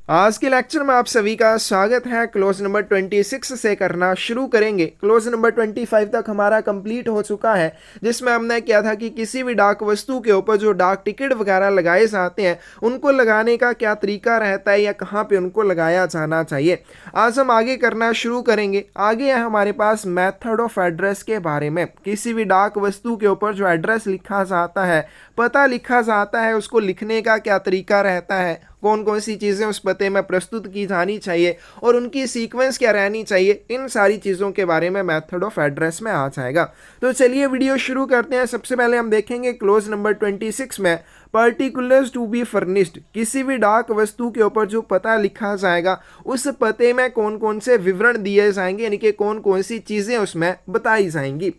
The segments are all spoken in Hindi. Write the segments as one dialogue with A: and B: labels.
A: आज के लेक्चर में आप सभी का स्वागत है। क्लोज नंबर 26 से करना शुरू करेंगे। क्लोज नंबर 25 तक हमारा कंप्लीट हो चुका है, जिसमें हमने किया था कि किसी भी डाक वस्तु के ऊपर जो डाक टिकट वगैरह लगाए जाते हैं उनको लगाने का क्या तरीका रहता है या कहाँ पे उनको लगाया जाना चाहिए। आज हम आगे करना शुरू करेंगे। आगे है हमारे पास मेथड ऑफ एड्रेस के बारे में। किसी भी डाक वस्तु के ऊपर जो एड्रेस लिखा जाता है, पता लिखा जाता है, उसको लिखने का क्या तरीका रहता है, कौन कौन सी चीज़ें उस पते में प्रस्तुत की जानी चाहिए और उनकी सीक्वेंस क्या रहनी चाहिए, इन सारी चीज़ों के बारे में मेथड ऑफ एड्रेस में आ जाएगा। तो चलिए वीडियो शुरू करते हैं। सबसे पहले हम देखेंगे क्लोज नंबर 26 में पर्टिकुलर्स टू बी फर्निश्ड। किसी भी डाक वस्तु के ऊपर जो पता लिखा जाएगा उस पते में कौन कौन से विवरण दिए जाएंगे, यानी कि कौन कौन सी चीज़ें उसमें बताई जाएंगी।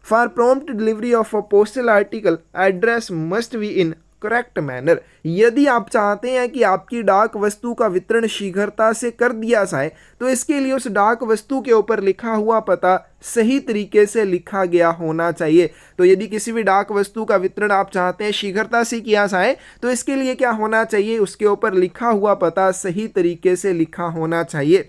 A: For prompt delivery of a postal article address must be in correct manner. यदि आप चाहते हैं कि आपकी डाक वस्तु का वितरण शीघ्रता से कर दिया जाए तो इसके लिए उस डाक वस्तु के ऊपर लिखा हुआ पता सही तरीके से लिखा गया होना चाहिए। तो यदि किसी भी डाक वस्तु का वितरण आप चाहते हैं शीघ्रता से किया जाए तो इसके लिए क्या होना चाहिए, उसके ऊपर लिखा हुआ पता सही तरीके से लिखा होना चाहिए।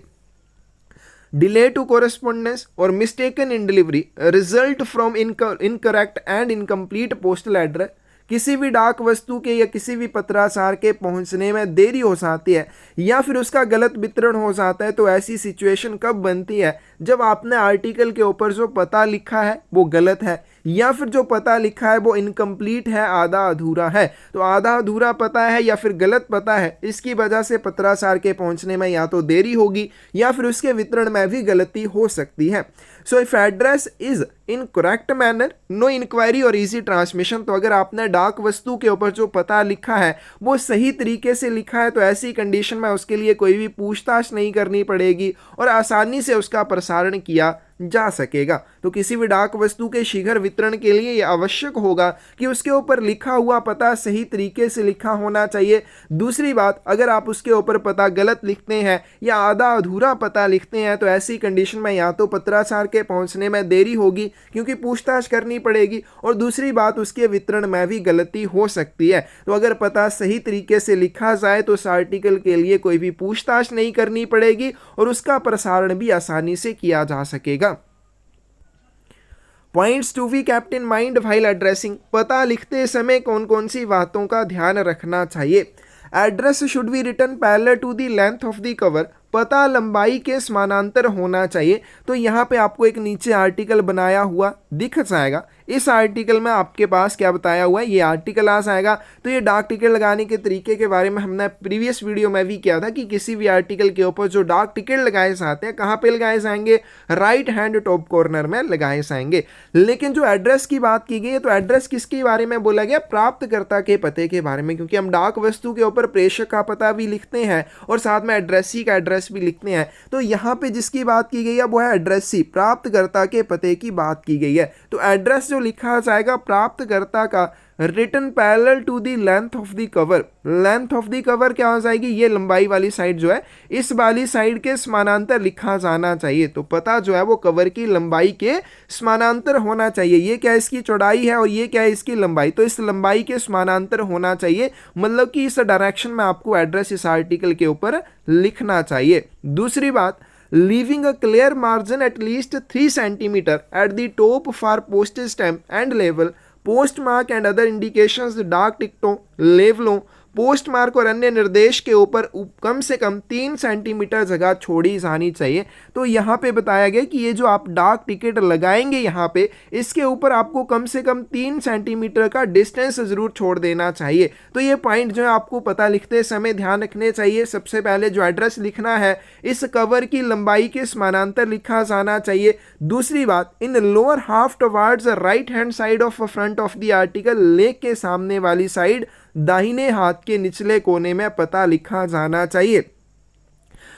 A: डिले टू कोरेस्पोंडेंस और mistaken in delivery result from incorrect and incomplete postal address. किसी भी डाक वस्तु के या किसी भी पत्राचार के पहुंचने में देरी हो जाती है या फिर उसका गलत वितरण हो जाता है तो ऐसी सिचुएशन कब बनती है, जब आपने आर्टिकल के ऊपर जो पता लिखा है वो गलत है या फिर जो पता लिखा है वो इनकम्प्लीट है, आधा अधूरा है। तो आधा अधूरा पता है या फिर गलत पता है, इसकी वजह से पत्राचार के पहुंचने में या तो देरी होगी या फिर उसके वितरण में भी गलती हो सकती है। So if address is in correct manner no inquiry और इजी ट्रांसमिशन। तो अगर आपने डाक वस्तु के ऊपर जो पता लिखा है वो सही तरीके से लिखा है तो ऐसी कंडीशन में उसके लिए कोई भी पूछताछ नहीं करनी पड़ेगी और आसानी से उसका प्रसारण किया जा सकेगा। तो किसी भी डाक वस्तु के शीघ्र वितरण के लिए यह आवश्यक होगा कि उसके ऊपर लिखा हुआ पता सही तरीके से लिखा होना चाहिए। दूसरी बात, अगर आप उसके ऊपर पता गलत लिखते हैं या आधा अधूरा पता लिखते हैं तो ऐसी कंडीशन में या तो पत्राचार के पहुंचने में देरी होगी क्योंकि पूछताछ करनी पड़ेगी और दूसरी बात उसके वितरण में भी गलती हो सकती है। तो अगर पता सही तरीके से लिखा जाए तो उस आर्टिकल के लिए कोई भी पूछताछ नहीं करनी पड़ेगी और उसका प्रसारण भी आसानी से किया जा सकेगा। Points to be kept in mind while addressing. पता लिखते समय कौन कौन सी बातों का ध्यान रखना चाहिए। Address should be written parallel to the length of the cover. पता लंबाई के समानांतर होना चाहिए। तो यहाँ पे आपको एक नीचे आर्टिकल बनाया हुआ दिख जाएगा। इस आर्टिकल में आपके पास क्या बताया हुआ है, ये आर्टिकल आ जाएगा। तो ये डाक टिकट लगाने के तरीके के बारे में हमने प्रीवियस वीडियो में भी किया था कि किसी भी आर्टिकल के ऊपर जो डाक टिकट लगाए जाते हैं कहाँ पे लगाए जाएंगे, राइट हैंड टॉप कॉर्नर में लगाए जाएंगे। लेकिन जो एड्रेस की बात की गई है तो एड्रेस किसके बारे में बोला गया, प्राप्तकर्ता के पते के बारे में, क्योंकि हम डाक वस्तु के ऊपर प्रेषक का पता भी लिखते हैं और साथ में एड्रेसी का एड्रेस भी लिखते हैं। तो यहाँ पे जिसकी बात की गई है वो है एड्रेसी, प्राप्तकर्ता के पते की बात की गई है। तो एड्रेस जो लिखा जाएगा प्राप्तकर्ता का written parallel to the length of the cover. Length of the cover क्या हो जाएगी, ये लंबाई वाली साइड जो है इस वाली साइड के समानांतर लिखा जाना चाहिए। तो पता जो है वो कवर की लंबाई के समानांतर होना चाहिए। ये क्या इसकी चौड़ाई है और ये क्या है इसकी लंबाई, तो इस लंबाई के समानांतर होना चाहिए, मतलब कि इस डायरेक्शन में आपको एड्रेस इस आर्टिकल के ऊपर लिखना चाहिए। दूसरी बात, leaving a clear margin at least 3 cm at the top for postage stamp and label, postmark and other indications डाक टिकटों, लेवलों, पोस्टमार्क और अन्य निर्देश के ऊपर कम से कम 3 सेंटीमीटर जगह छोड़ी जानी चाहिए। तो यहाँ पे बताया गया कि ये जो आप डाक टिकट लगाएंगे यहाँ पे, इसके ऊपर आपको कम से कम 3 सेंटीमीटर का डिस्टेंस जरूर छोड़ देना चाहिए। तो ये पॉइंट जो है आपको पता लिखते समय ध्यान रखने चाहिए। सबसे पहले जो एड्रेस लिखना है इस कवर की लंबाई के समानांतर लिखा जाना चाहिए। दूसरी बात, इन lower half towards right hand side of front of the article, लेख के सामने वाली साइड दाहिने हाथ के निचले कोने में पता लिखा जाना चाहिए।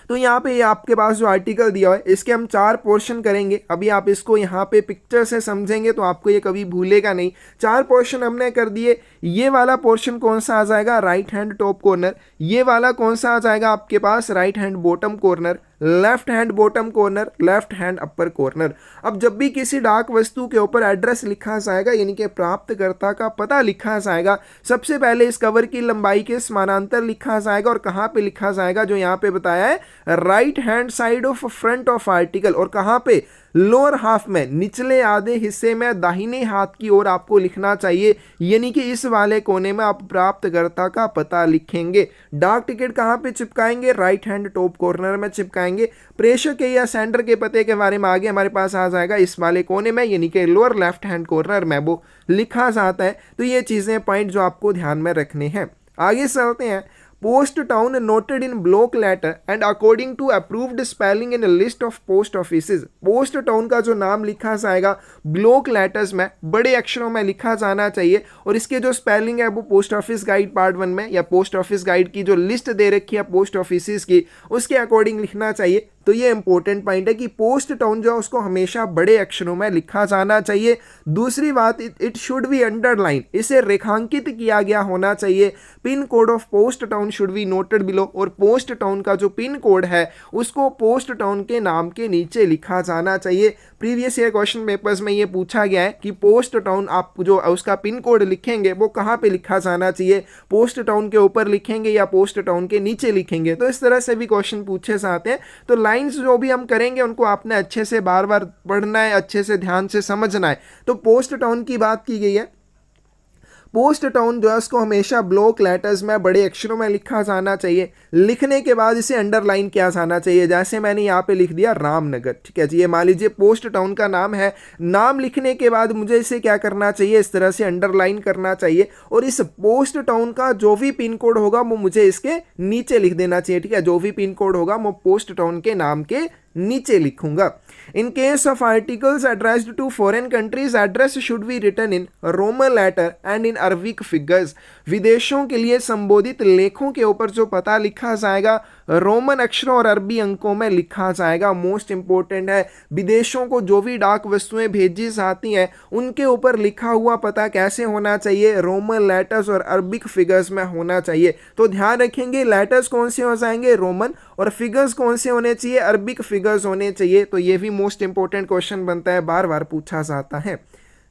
A: तो यहाँ पे आपके पास जो आर्टिकल दिया है इसके हम 4 पोर्शन करेंगे। अभी आप इसको यहाँ पे पिक्चर से समझेंगे तो आपको ये कभी भूलेगा नहीं। 4 पोर्शन हमने कर दिए। ये वाला पोर्शन कौन सा आ जाएगा, राइट हैंड टॉप कॉर्नर। ये वाला कौन सा आ जाएगा आपके पास, right hand bottom corner. Left hand bottom corner, left hand upper corner. अब जब भी किसी डाक वस्तु के ऊपर एड्रेस लिखा जाएगा यानी कि प्राप्तकर्ता का पता लिखा जाएगा, सबसे पहले इस कवर की लंबाई के समानांतर लिखा जाएगा और कहाँ पे लिखा जाएगा, जो यहाँ पे बताया है right hand side of front of article, और कहाँ पे लोअर हाफ में, निचले आधे हिस्से में दाहिने हाथ की ओर आपको लिखना चाहिए, यानी कि इस वाले कोने में आप प्राप्तकर्ता का पता लिखेंगे। डाक टिकट कहाँ पे चिपकाएंगे, राइट हैंड टॉप कॉर्नर में चिपकाएंगे। प्रेषक के या सेंडर के पते के बारे में आगे हमारे पास आ जाएगा इस वाले कोने में, यानी कि लोअर लेफ्ट हैंड कॉर्नर में वो लिखा जाता है। तो ये चीज़ें पॉइंट जो आपको ध्यान में रखने हैं। आगे चलते हैं। Post town noted in block letter and according to approved spelling in list of post offices. Post town का जो नाम लिखा जाएगा ब्लॉक लेटर्स में बड़े अक्षरों में लिखा जाना चाहिए, और इसके जो स्पेलिंग है वो पोस्ट ऑफिस गाइड पार्ट 1 में या पोस्ट ऑफिस गाइड की जो लिस्ट दे रखी है पोस्ट ऑफिसेज की उसके अकॉर्डिंग लिखना चाहिए। तो ये इंपॉर्टेंट पॉइंट है कि पोस्ट टाउन जो है उसको हमेशा बड़े अक्षरों में लिखा जाना चाहिए। दूसरी बात, इट शुड बी अंडरलाइन, इसे रेखांकित किया गया होना चाहिए। Pin code of post town should be noted below, और पोस्ट टाउन का जो पिन कोड है उसको पोस्ट टाउन के नाम के नीचे लिखा जाना चाहिए। प्रीवियस ईयर क्वेश्चन पेपर्स में ये पूछा गया है कि पोस्ट टाउन आप जो उसका पिन कोड लिखेंगे वो कहाँ पे लिखा जाना चाहिए, पोस्ट टाउन के ऊपर लिखेंगे या पोस्ट टाउन के नीचे लिखेंगे। तो इस तरह से भी क्वेश्चन पूछे जाते हैं। तो लाइंस जो भी हम करेंगे उनको आपने अच्छे से बार बार पढ़ना है, अच्छे से ध्यान से समझना है। तो पोस्ट टाउन की बात की गई है। पोस्ट टाउन जो है उसको हमेशा ब्लॉक लेटर्स में बड़े अक्षरों में लिखा जाना चाहिए। लिखने के बाद इसे अंडरलाइन किया जाना चाहिए, जैसे मैंने यहाँ पे लिख दिया रामनगर, ठीक है जी। ये मान लीजिए पोस्ट टाउन का नाम है, नाम लिखने के बाद मुझे इसे क्या करना चाहिए, इस तरह से अंडरलाइन करना चाहिए, और इस पोस्ट टाउन का जो भी पिन कोड होगा वो मुझे इसके नीचे लिख देना चाहिए, ठीक है। जो भी पिन कोड होगा वो पोस्ट टाउन के नाम के नीचे लिखूंगा। In case of articles addressed to foreign countries, address should be written in Roman letter and in Arabic figures. विदेशों के लिए संबोधित लेखों के ऊपर जो पता लिखा जाएगा रोमन अक्षरों और अरबी अंकों में लिखा जाएगा। मोस्ट इंपॉर्टेंट है, विदेशों को जो भी डाक वस्तुएं भेजी जाती हैं उनके ऊपर लिखा हुआ पता कैसे होना चाहिए, रोमन लेटर्स और अरबिक फिगर्स में होना चाहिए। तो ध्यान रखेंगे लेटर्स कौन से हो जाएंगे, रोमन, और फिगर्स कौन से होने चाहिए, अरबिक फिगर्स होने चाहिए। तो ये भी मोस्ट इंपॉर्टेंट क्वेश्चन बनता है, बार बार पूछा जाता है।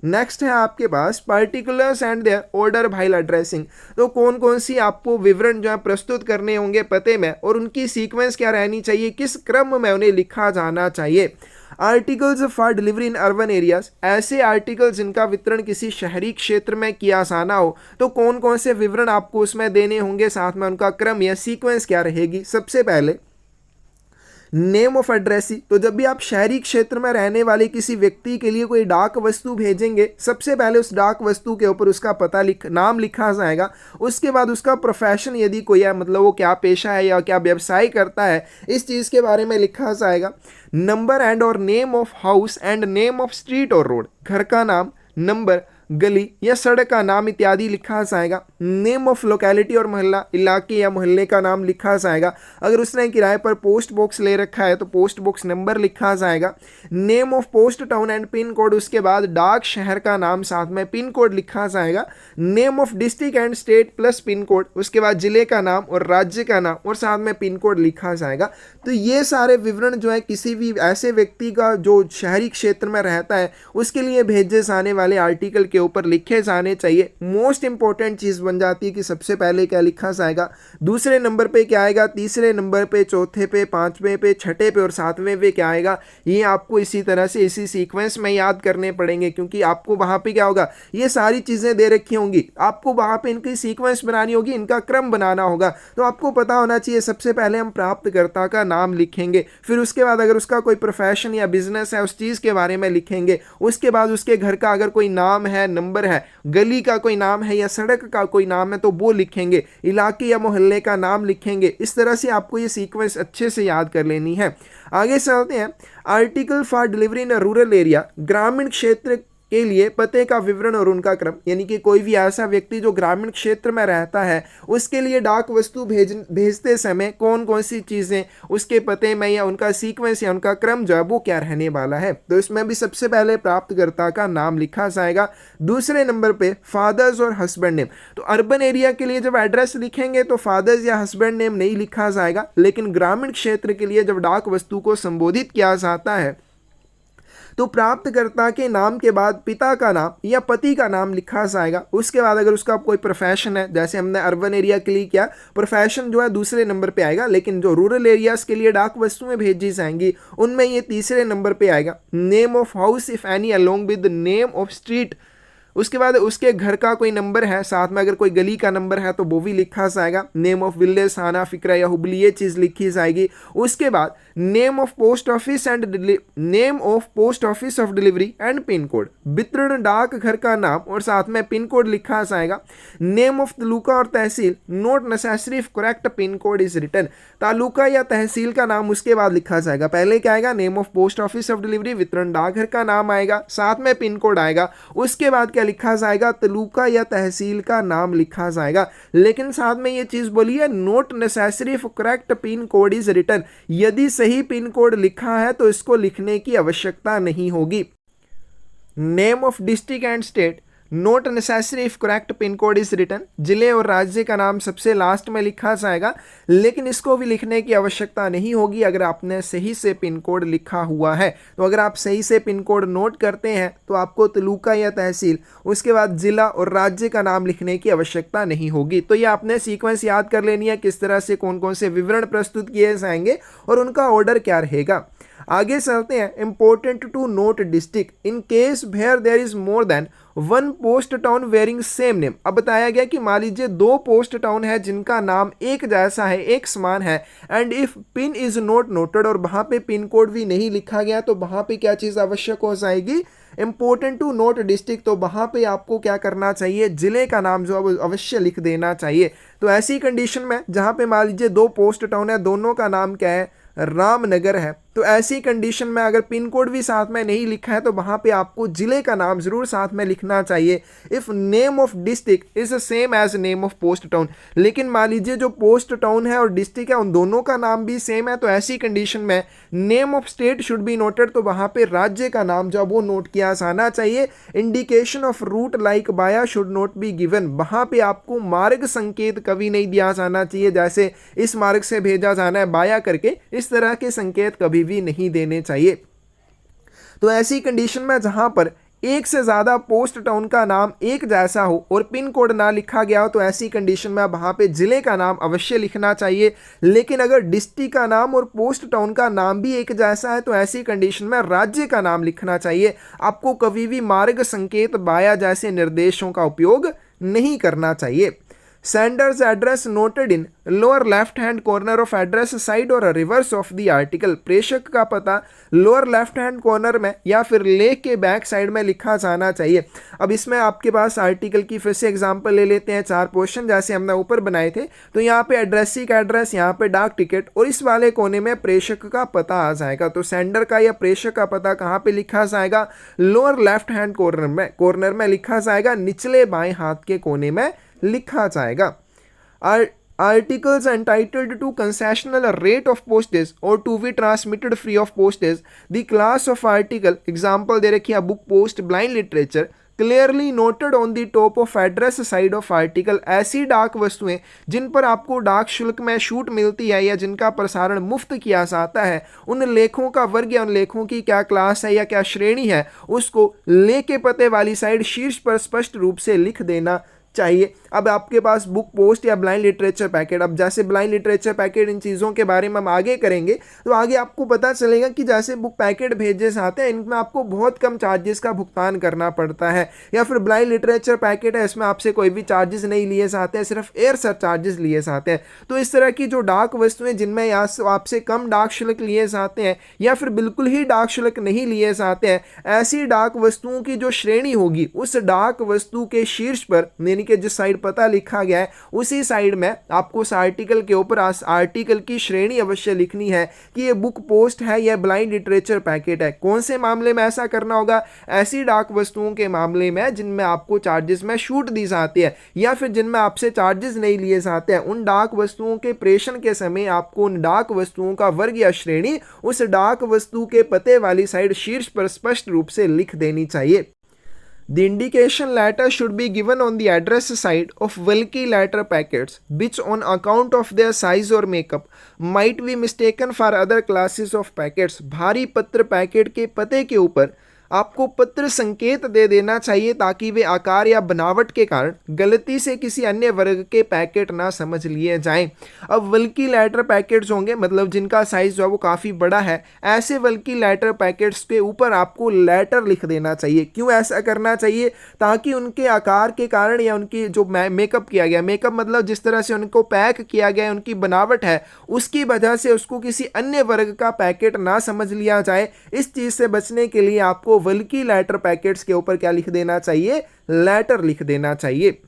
A: नेक्स्ट है आपके पास particulars and their order while addressing. तो कौन कौन सी आपको विवरण जो है प्रस्तुत करने होंगे पते में, और उनकी सीक्वेंस क्या रहनी चाहिए, किस क्रम में उन्हें लिखा जाना चाहिए। Articles for delivery in urban areas, ऐसे आर्टिकल्स जिनका वितरण किसी शहरी क्षेत्र में किया जाना हो, तो कौन कौन से विवरण आपको उसमें देने होंगे, साथ में उनका क्रम या सीक्वेंस क्या रहेगी। सबसे पहले नेम ऑफ एड्रेसी। तो जब भी आप शहरी क्षेत्र में रहने वाले किसी व्यक्ति के लिए कोई डाक वस्तु भेजेंगे, सबसे पहले उस डाक वस्तु के ऊपर उसका पता नाम लिखा जाएगा। उसके बाद उसका प्रोफेशन यदि कोई है, मतलब वो क्या पेशा है या क्या व्यवसाय करता है, इस चीज़ के बारे में लिखा जाएगा। नंबर एंड और name of house and name of street और रोड, घर का नाम, नंबर, गली या सड़क का नाम इत्यादि लिखा जाएगा। नेम ऑफ लोकेलिटी और मोहल्ला, इलाके या मोहल्ले का नाम लिखा जाएगा। अगर उसने किराए पर पोस्ट बॉक्स ले रखा है तो पोस्ट बॉक्स नंबर लिखा जाएगा। Name of post town and pin code, उसके बाद डाक शहर का नाम साथ में पिन कोड लिखा जाएगा। Name of district and state plus pin code, उसके बाद जिले का नाम और राज्य का नाम और साथ में पिन कोड लिखा जाएगा। तो ये सारे विवरण जो है किसी भी ऐसे व्यक्ति का जो शहरी क्षेत्र में रहता है उसके लिए भेजे जाने वाले आर्टिकल के ऊपर लिखे जाने चाहिए। मोस्ट इंपॉर्टेंट चीज़ बन जाती है कि सबसे पहले क्या लिखा जाएगा, दूसरे नंबर पे क्या आएगा, तीसरे नंबर पे, चौथे पे, पांचवें पे, छठे पे और सातवें पे क्या आएगा। ये आपको इसी तरह से इसी सीक्वेंस में याद करने पड़ेंगे, क्योंकि आपको वहाँ पे क्या होगा, ये सारी चीज़ें दे रखी होंगी, आपको वहाँ पे इनकी सीक्वेंस बनानी होगी, इनका क्रम बनाना होगा। तो आपको पता होना चाहिए सबसे पहले हम प्राप्तकर्ता का नाम लिखेंगे, फिर उसके बाद अगर उसका कोई प्रोफेशन या बिजनेस है उस चीज़ के बारे में लिखेंगे, उसके बाद उसके घर का अगर कोई नाम है, नंबर है, गली का कोई नाम है या सड़क का कोई नाम है तो वो लिखेंगे, इलाके या मोहल्ले का नाम लिखेंगे। इस तरह से आपको ये सीक्वेंस अच्छे से याद कर लेनी है। आगे चलते हैं। Article for delivery in rural area, ग्रामीण क्षेत्र के लिए पते का विवरण और उनका क्रम, यानी कि कोई भी ऐसा व्यक्ति जो ग्रामीण क्षेत्र में रहता है उसके लिए डाक वस्तु भेजते समय कौन कौन सी चीज़ें उसके पते में या उनका सीक्वेंस या उनका क्रम जो है वो क्या रहने वाला है। तो इसमें भी सबसे पहले प्राप्तकर्ता का नाम लिखा जाएगा। दूसरे नंबर पे फादर्स और हस्बैंड नेम। तो अर्बन एरिया के लिए जब एड्रेस लिखेंगे तो फादर्स या हस्बैंड नेम नहीं लिखा जाएगा, लेकिन ग्रामीण क्षेत्र के लिए जब डाक वस्तु को संबोधित किया जाता है तो प्राप्तकर्ता के नाम के बाद पिता का नाम या पति का नाम लिखा जाएगा। उसके बाद अगर उसका कोई प्रोफेशन है, जैसे हमने अर्बन एरिया के लिए किया, प्रोफेशन जो है दूसरे नंबर पे आएगा, लेकिन जो रूरल एरियाज के लिए डाक वस्तुएं भेजी जाएंगी उनमें ये तीसरे नंबर पे आएगा। Name of house if any along with name of street. उसके बाद उसके घर का कोई नंबर है, साथ में अगर कोई गली का नंबर है तो वो भी लिखा जाएगा। नेम ऑफ विलेज, थाना, फिक्रा या हुबली, ये चीज़ लिखी जाएगी। उसके बाद name of post office of delivery and pin code, वितरण डाक घर का नाम और साथ में पिन कोड लिखा जाएगा। नेम ऑफ तालुका और tehsil, not necessary if correct pin code is written. Taluka या तहसील का नाम उसके बाद लिखा जाएगा। पहले क्या आएगा? Name of post office of delivery, वितरण डाकघर का नाम आएगा, साथ में पिन कोड आएगा। उसके बाद लिखा जाएगा? तालुका या तहसील का नाम लिखा जाएगा, लेकिन साथ में ये चीज बोली है not necessary for correct pin code is written. यदि सही पिन कोड लिखा है तो इसको लिखने की आवश्यकता नहीं होगी। Name of district and state, not necessary if correct pin code is written. जिले और राज्य का नाम सबसे लास्ट में लिखा जाएगा, लेकिन इसको भी लिखने की आवश्यकता नहीं होगी अगर आपने सही से पिन कोड लिखा हुआ है। तो अगर आप सही से पिन कोड नोट करते हैं तो आपको तालुका या तहसील, उसके बाद जिला और राज्य का नाम लिखने की आवश्यकता नहीं होगी। तो ये आपने सीक्वेंस याद कर लेनी है, किस तरह से कौन कौन से विवरण प्रस्तुत किए जाएंगे और उनका ऑर्डर क्या रहेगा। आगे चलते हैं। Important to note district in case where there is more than one post town bearing same name. अब बताया गया कि मान लीजिए 2 पोस्ट टाउन है जिनका नाम एक जैसा है, एक समान है, and if pin is not noted, और वहां पे पिन कोड भी नहीं लिखा गया, तो वहां पे क्या चीज आवश्यक हो जाएगी? Important to note district. तो वहां पे आपको क्या करना चाहिए? जिले का नाम जो है अवश्य लिख देना चाहिए। तो ऐसी कंडीशन में जहां पे मान लीजिए 2 पोस्ट टाउन है, दोनों का नाम क्या है? रामनगर है, तो ऐसी कंडीशन में अगर पिन कोड भी साथ में नहीं लिखा है तो वहां पे आपको जिले का नाम जरूर साथ में लिखना चाहिए। If name of district is same as name of post town, लेकिन मान लीजिए जो पोस्ट टाउन है और डिस्ट्रिक्ट है उन दोनों का नाम भी सेम है, तो ऐसी कंडीशन में name of state should be noted. तो वहां पे राज्य का नाम जो वो नोट किया जाना चाहिए। इंडिकेशन ऑफ रूट लाइक बाया शुड नॉट बी गिवन। वहां पे आपको मार्ग संकेत कभी नहीं दिया जाना चाहिए, जैसे इस मार्ग से भेजा जाना है बाया करके, इस तरह के संकेत कभी भी नहीं देने चाहिए। तो ऐसी कंडीशन में जहां पर एक से ज्यादा पोस्ट टाउन का नाम एक जैसा हो और पिन कोड ना लिखा गया हो, तो ऐसी कंडीशन में वहां पे जिले का नाम अवश्य लिखना चाहिए। लेकिन अगर डिस्ट्रिक्ट का नाम और पोस्ट टाउन का नाम भी एक जैसा है तो ऐसी कंडीशन में राज्य का नाम लिखना चाहिए। आपको कभी भी मार्ग संकेत बाया जैसे निर्देशों का उपयोग नहीं करना चाहिए। Sender's address noted in lower left hand corner of address side और रिवर्स ऑफ द आर्टिकल। प्रेषक का पता लोअर लेफ्ट हैंड कॉर्नर में या फिर लेख के बैक साइड में लिखा जाना चाहिए। अब इसमें आपके पास आर्टिकल की फिर से एग्जांपल ले लेते हैं। 4 क्वेश्चन जैसे हमने ऊपर बनाए थे, तो यहाँ पे एड्रेसी का एड्रेस, यहाँ पे डाक टिकट और इस वाले कोने में प्रेषक का पता आ जाएगा। तो सेंडर का या प्रेषक का पता कहाँ पे लिखा जाएगा? लोअर लेफ्ट हैंड कॉर्नर में लिखा जाएगा, निचले बाएं हाथ के कोने में लिखा जाएगा। Articles entitled to concessional rate of postage or to be transmitted free of postage. The class of article, example दे रखी है book, post, blind literature, clearly noted on the top of address side of article. ऐसी डाक वस्तुएं जिन पर आपको डाक शुल्क में छूट मिलती है या जिनका प्रसारण मुफ्त किया जाता है, उन लेखों का वर्ग या उन लेखों की क्या क्लास है या क्या श्रेणी है, उसको लेके पते वाली साइड शीर्ष पर स्पष्ट रूप से लिख देना चाहिए। अब आपके पास बुक, पोस्ट या ब्लाइंड लिटरेचर पैकेट, अब जैसे ब्लाइंड लिटरेचर पैकेट, इन चीज़ों के बारे में हम आगे करेंगे तो आगे आपको पता चलेगा कि जैसे बुक पैकेट भेजे जाते हैं इनमें आपको बहुत कम चार्जेस का भुगतान करना पड़ता है, या फिर ब्लाइंड लिटरेचर पैकेट है इसमें आपसे कोई भी चार्जेस नहीं लिए जाते हैं, सिर्फ एयर सर चार्जेस लिए जाते हैं। तो इस तरह की जो डाक वस्तुएं जिनमें आपसे कम डाक शुल्क लिए जाते हैं या फिर बिल्कुल ही डाक शुल्क नहीं लिए जाते हैं, ऐसी डाक वस्तुओं की जो श्रेणी होगी उस डाक वस्तु के शीर्ष पर, यानी कि जिस साइड पता लिखा गया है उसी साइड में आपको उस आर्टिकल के ऊपर आर्टिकल की श्रेणी अवश्य लिखनी है कि ये बुक पोस्ट है या ब्लाइंड लिटरेचर पैकेट है। कौन से मामले में ऐसा करना होगा? ऐसी डाक वस्तुओं के मामले में जिनमें आपको चार्जेस में छूट दी जाती है या फिर जिनमें आपसे चार्जेस नहीं लिए जाते हैं। उन डाक वस्तुओं के प्रेषण के समय आपको उन डाक वस्तुओं का वर्ग या श्रेणी उस डाक वस्तु के पते वाली साइड शीर्ष पर स्पष्ट रूप से लिख देनी चाहिए। The indication letter should be given on the address side of bulky letter packets, which on account of their size or makeup might be mistaken for other classes of packets। भारी पत्र पैकेट के पते के ऊपर आपको पत्र संकेत दे देना चाहिए ताकि वे आकार या बनावट के कारण गलती से किसी अन्य वर्ग के पैकेट ना समझ लिए जाएं। अब वल्की लेटर पैकेट्स होंगे, मतलब जिनका साइज जो है वो काफ़ी बड़ा है, ऐसे वल्की लेटर पैकेट्स के ऊपर आपको लेटर लिख देना चाहिए। क्यों ऐसा करना चाहिए? ताकि उनके आकार के कारण या उनकी जो मेकअप किया गया, मेकअप मतलब जिस तरह से उनको पैक किया गया, उनकी बनावट है, उसकी वजह से उसको किसी अन्य वर्ग का पैकेट ना समझ लिया जाए। इस चीज़ से बचने के लिए आपको बल्कि लेटर पैकेट्स के ऊपर क्या लिख देना चाहिए? लेटर लिख देना चाहिए।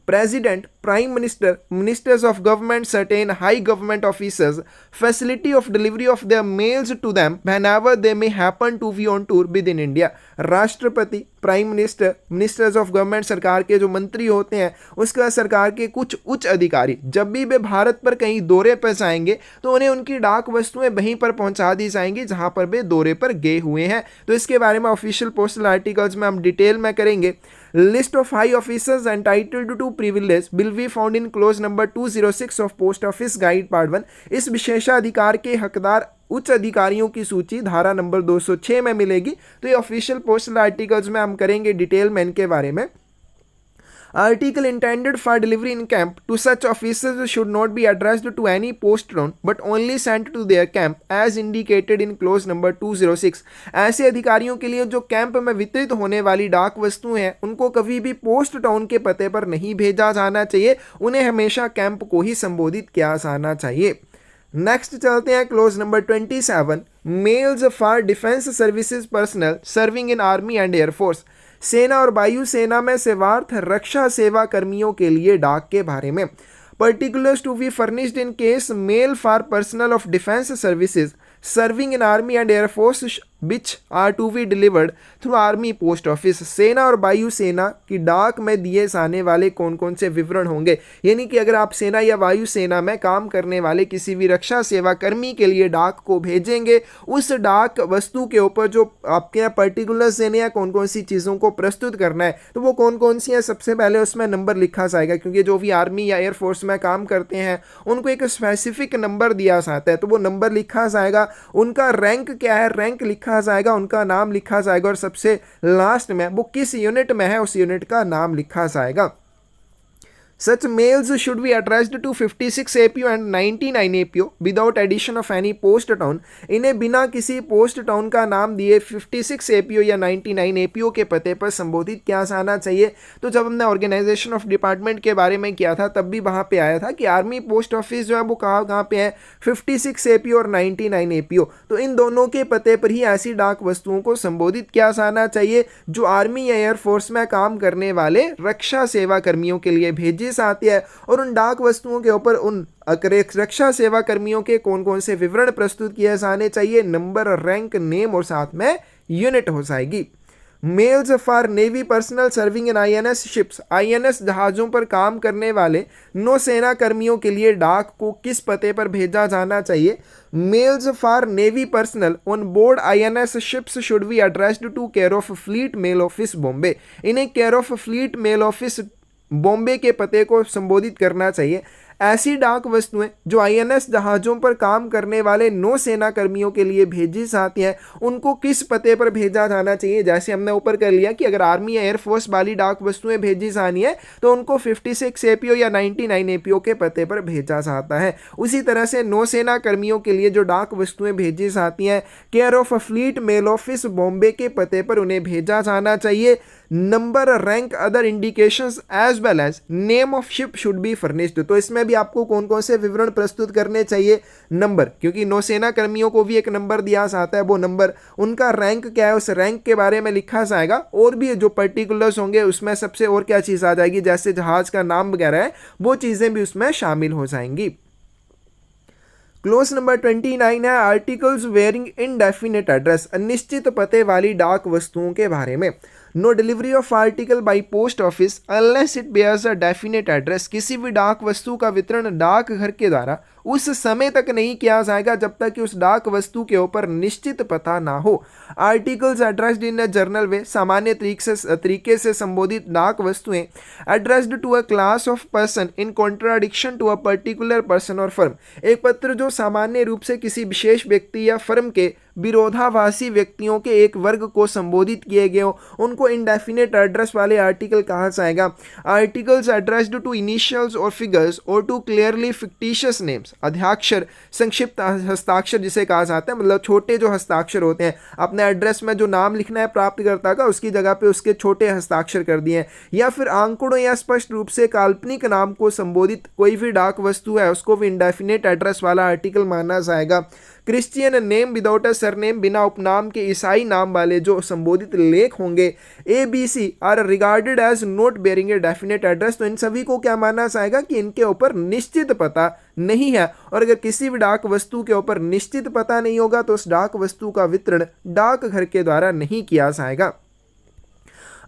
A: President, prime minister, ministers of government, certain high government officers facility of delivery of their mails to them whenever they may happen to be on tour within India. राष्ट्रपति, prime minister, ministers of government, सरकार के जो मंत्री होते हैं, उसका सरकार के कुछ उच्च अधिकारी जब भी वे भारत पर कहीं दौरे पर जाएंगे तो उन्हें उनकी डाक वस्तुएं वहीं पर पहुंचा दी जाएंगी जहां पर वे दौरे पर गए हुए हैं। तो इसके बारे में ऑफिशियल पोस्टल आर्टिकल्स में हम डिटेल में करेंगे। List of high officers entitled to privilege will be found in clause number 206 of post office guide part 1। इस विशेषाधिकार के हकदार उच्च अधिकारियों की सूची धारा नंबर 206 में मिलेगी। तो ये ऑफिशियल पोस्टल आर्टिकल्स में हम करेंगे डिटेल में इनके बारे में। Article intended for delivery in camp to such officers should not be addressed to any post town but only sent to their camp as indicated in clause number 206। ऐसे अधिकारियों के लिए जो कैंप में वितरित होने वाली डाक वस्तुएं हैं उनको कभी भी पोस्ट टाउन के पते पर नहीं भेजा जाना चाहिए, उन्हें हमेशा कैंप को ही संबोधित किया जाना चाहिए। नेक्स्ट चलते हैं clause number 27, mails for defence services personnel serving in army and air force. सेना और वायुसेना में सेवार्थ रक्षा सेवा कर्मियों के लिए डाक के बारे में। Particulars to be furnished in case mail for personnel of defence services serving in army and air force which are to be delivered through army post office. सेना और वायुसेना की डाक में दिए जाने वाले कौन कौन से विवरण होंगे, यानी कि अगर आप सेना या वायुसेना में काम करने वाले किसी भी रक्षा सेवा कर्मी के लिए डाक को भेजेंगे, उस डाक वस्तु के ऊपर जो आपके यहाँ पर्टिकुलर्स देने हैं, कौन कौन सी चीज़ों को प्रस्तुत करना है, तो वो कौन कौन सी हैं सबसे पहले उसमें नंबर लिखा जाएगा, क्योंकि जो भी आर्मी या एयरफोर्स में काम करते हैं उनको एक स्पेसिफिक नंबर दिया जाता है, तो वो नंबर लिखा जाएगा। उनका रैंक क्या है, रैंक लिखा जाएगा, उनका नाम लिखा जाएगा और सबसे लास्ट में वो किस यूनिट में है उस यूनिट का नाम लिखा जाएगा। Such mails should be addressed to 56 APO and 99 APO without addition of any post town। इन्हें बिना किसी पोस्ट टाउन का नाम दिए 56 APO या 99 APO के पते पर संबोधित किया जाना चाहिए। तो जब हमने ऑर्गेनाइजेशन ऑफ डिपार्टमेंट के बारे में किया था तब भी वहाँ पे आया था कि आर्मी पोस्ट ऑफिस जो है वो कहाँ पे है, 56 APO और 99 APO। तो इन दोनों के पते पर ही ऐसी डाक वस्तुओं को संबोधित किया जाना चाहिए जो आर्मी या एयरफोर्स में काम करने वाले रक्षा सेवा कर्मियों के लिए भेजी आती है। और उन डाक वस्तुओं के ऊपर उन रक्षा सेवा कर्मियों के कौन कौन से विवरण प्रस्तुत किए जाने चाहिए, नंबर, रैंक, नेम और साथ में यूनिट हो जाएगी। Mails for navy personnel serving in INS ships, INS जहाज़ों पर काम करने वाले नौसेना कर्मियों के लिए डाक को किस पते पर भेजा जाना चाहिए। Mails for navy personnel on board INS ships should be addressed to care of fleet mail office Bombay. इन्हें care of fleet mail office Bombay के पते को संबोधित करना चाहिए। ऐसी डाक वस्तुएं जो INS जहाज़ों पर काम करने वाले नौसेना कर्मियों के लिए भेजी जाती हैं उनको किस पते पर भेजा जाना चाहिए। जैसे हमने ऊपर कर लिया कि अगर आर्मी या एयरफोर्स वाली डाक वस्तुएं भेजी जानी है तो उनको 56 APO या 99 APO के पते पर भेजा जाता है। उसी तरह से नौसेना कर्मियों के लिए जो डाक वस्तुएं भेजी जाती हैं care of fleet mail office Bombay के पते पर उन्हें भेजा जाना चाहिए। Number, rank, other indications as well as name of ship should be furnished. तो इसमें भी आपको कौन कौन से विवरण प्रस्तुत करने चाहिए? नंबर, क्योंकि नौसेना कर्मियों को भी एक नंबर दिया जाता है, वो नंबर, उनका रैंक क्या है, उस रैंक के बारे में लिखा जाएगा, और भी जो पर्टिकुलर्स होंगे उसमें सबसे और क्या चीज़ आ जाएगी, जैसे जहाज का नाम वगैरह है, वो चीज़ें भी उसमें शामिल हो जाएंगी। क्लोज नंबर 29 है आर्टिकल्स वेयरिंग इनडेफिनेट एड्रेस, अनिश्चित पते वाली डाक वस्तुओं के बारे में। No delivery of article by post office unless it bears a definite address, किसी भी डाक वस्तु का वितरण डाक घर के द्वारा उस समय तक नहीं किया जाएगा जब तक कि उस डाक वस्तु के ऊपर निश्चित पता ना हो। Articles addressed in a general way, सामान्य तरीके से संबोधित डाक वस्तुएं addressed to a class of person in contradiction to a particular person और फर्म, एक पत्र जो सामान्य रूप से किसी विशेष व्यक्ति या फर्म के विरोधाभासी व्यक्तियों के एक वर्ग को संबोधित किए गए हो, उनको इंडेफिनेट एड्रेस वाले आर्टिकल कहा जाएगा। आर्टिकल्स एड्रेस्ड टू इनिशियल्स और फिगर्स और टू क्लियरली फिक्टिशियस नेम्स, अध्याक्षर, संक्षिप्त हस्ताक्षर जिसे कहा जाता है, मतलब छोटे जो हस्ताक्षर होते हैं, अपने एड्रेस में जो नाम लिखना है प्राप्तकर्ता का, उसकी जगह पे उसके छोटे हस्ताक्षर कर दिए हैं, या फिर आंकड़ों या स्पष्ट रूप से काल्पनिक नाम को संबोधित कोई भी डाक वस्तु है उसको भी इंडेफिनेट एड्रेस वाला आर्टिकल माना जाएगा। Christian name without a surname, बिना उपनाम के ईसाई नाम वाले जो संबोधित लेख होंगे, ABC are regarded as not bearing a definite address, तो इन सभी को क्या माना जाएगा कि इनके ऊपर निश्चित पता नहीं है, और अगर किसी भी डाक वस्तु के ऊपर निश्चित पता नहीं होगा तो उस डाक वस्तु का वितरण डाक घर के द्वारा नहीं किया जाएगा।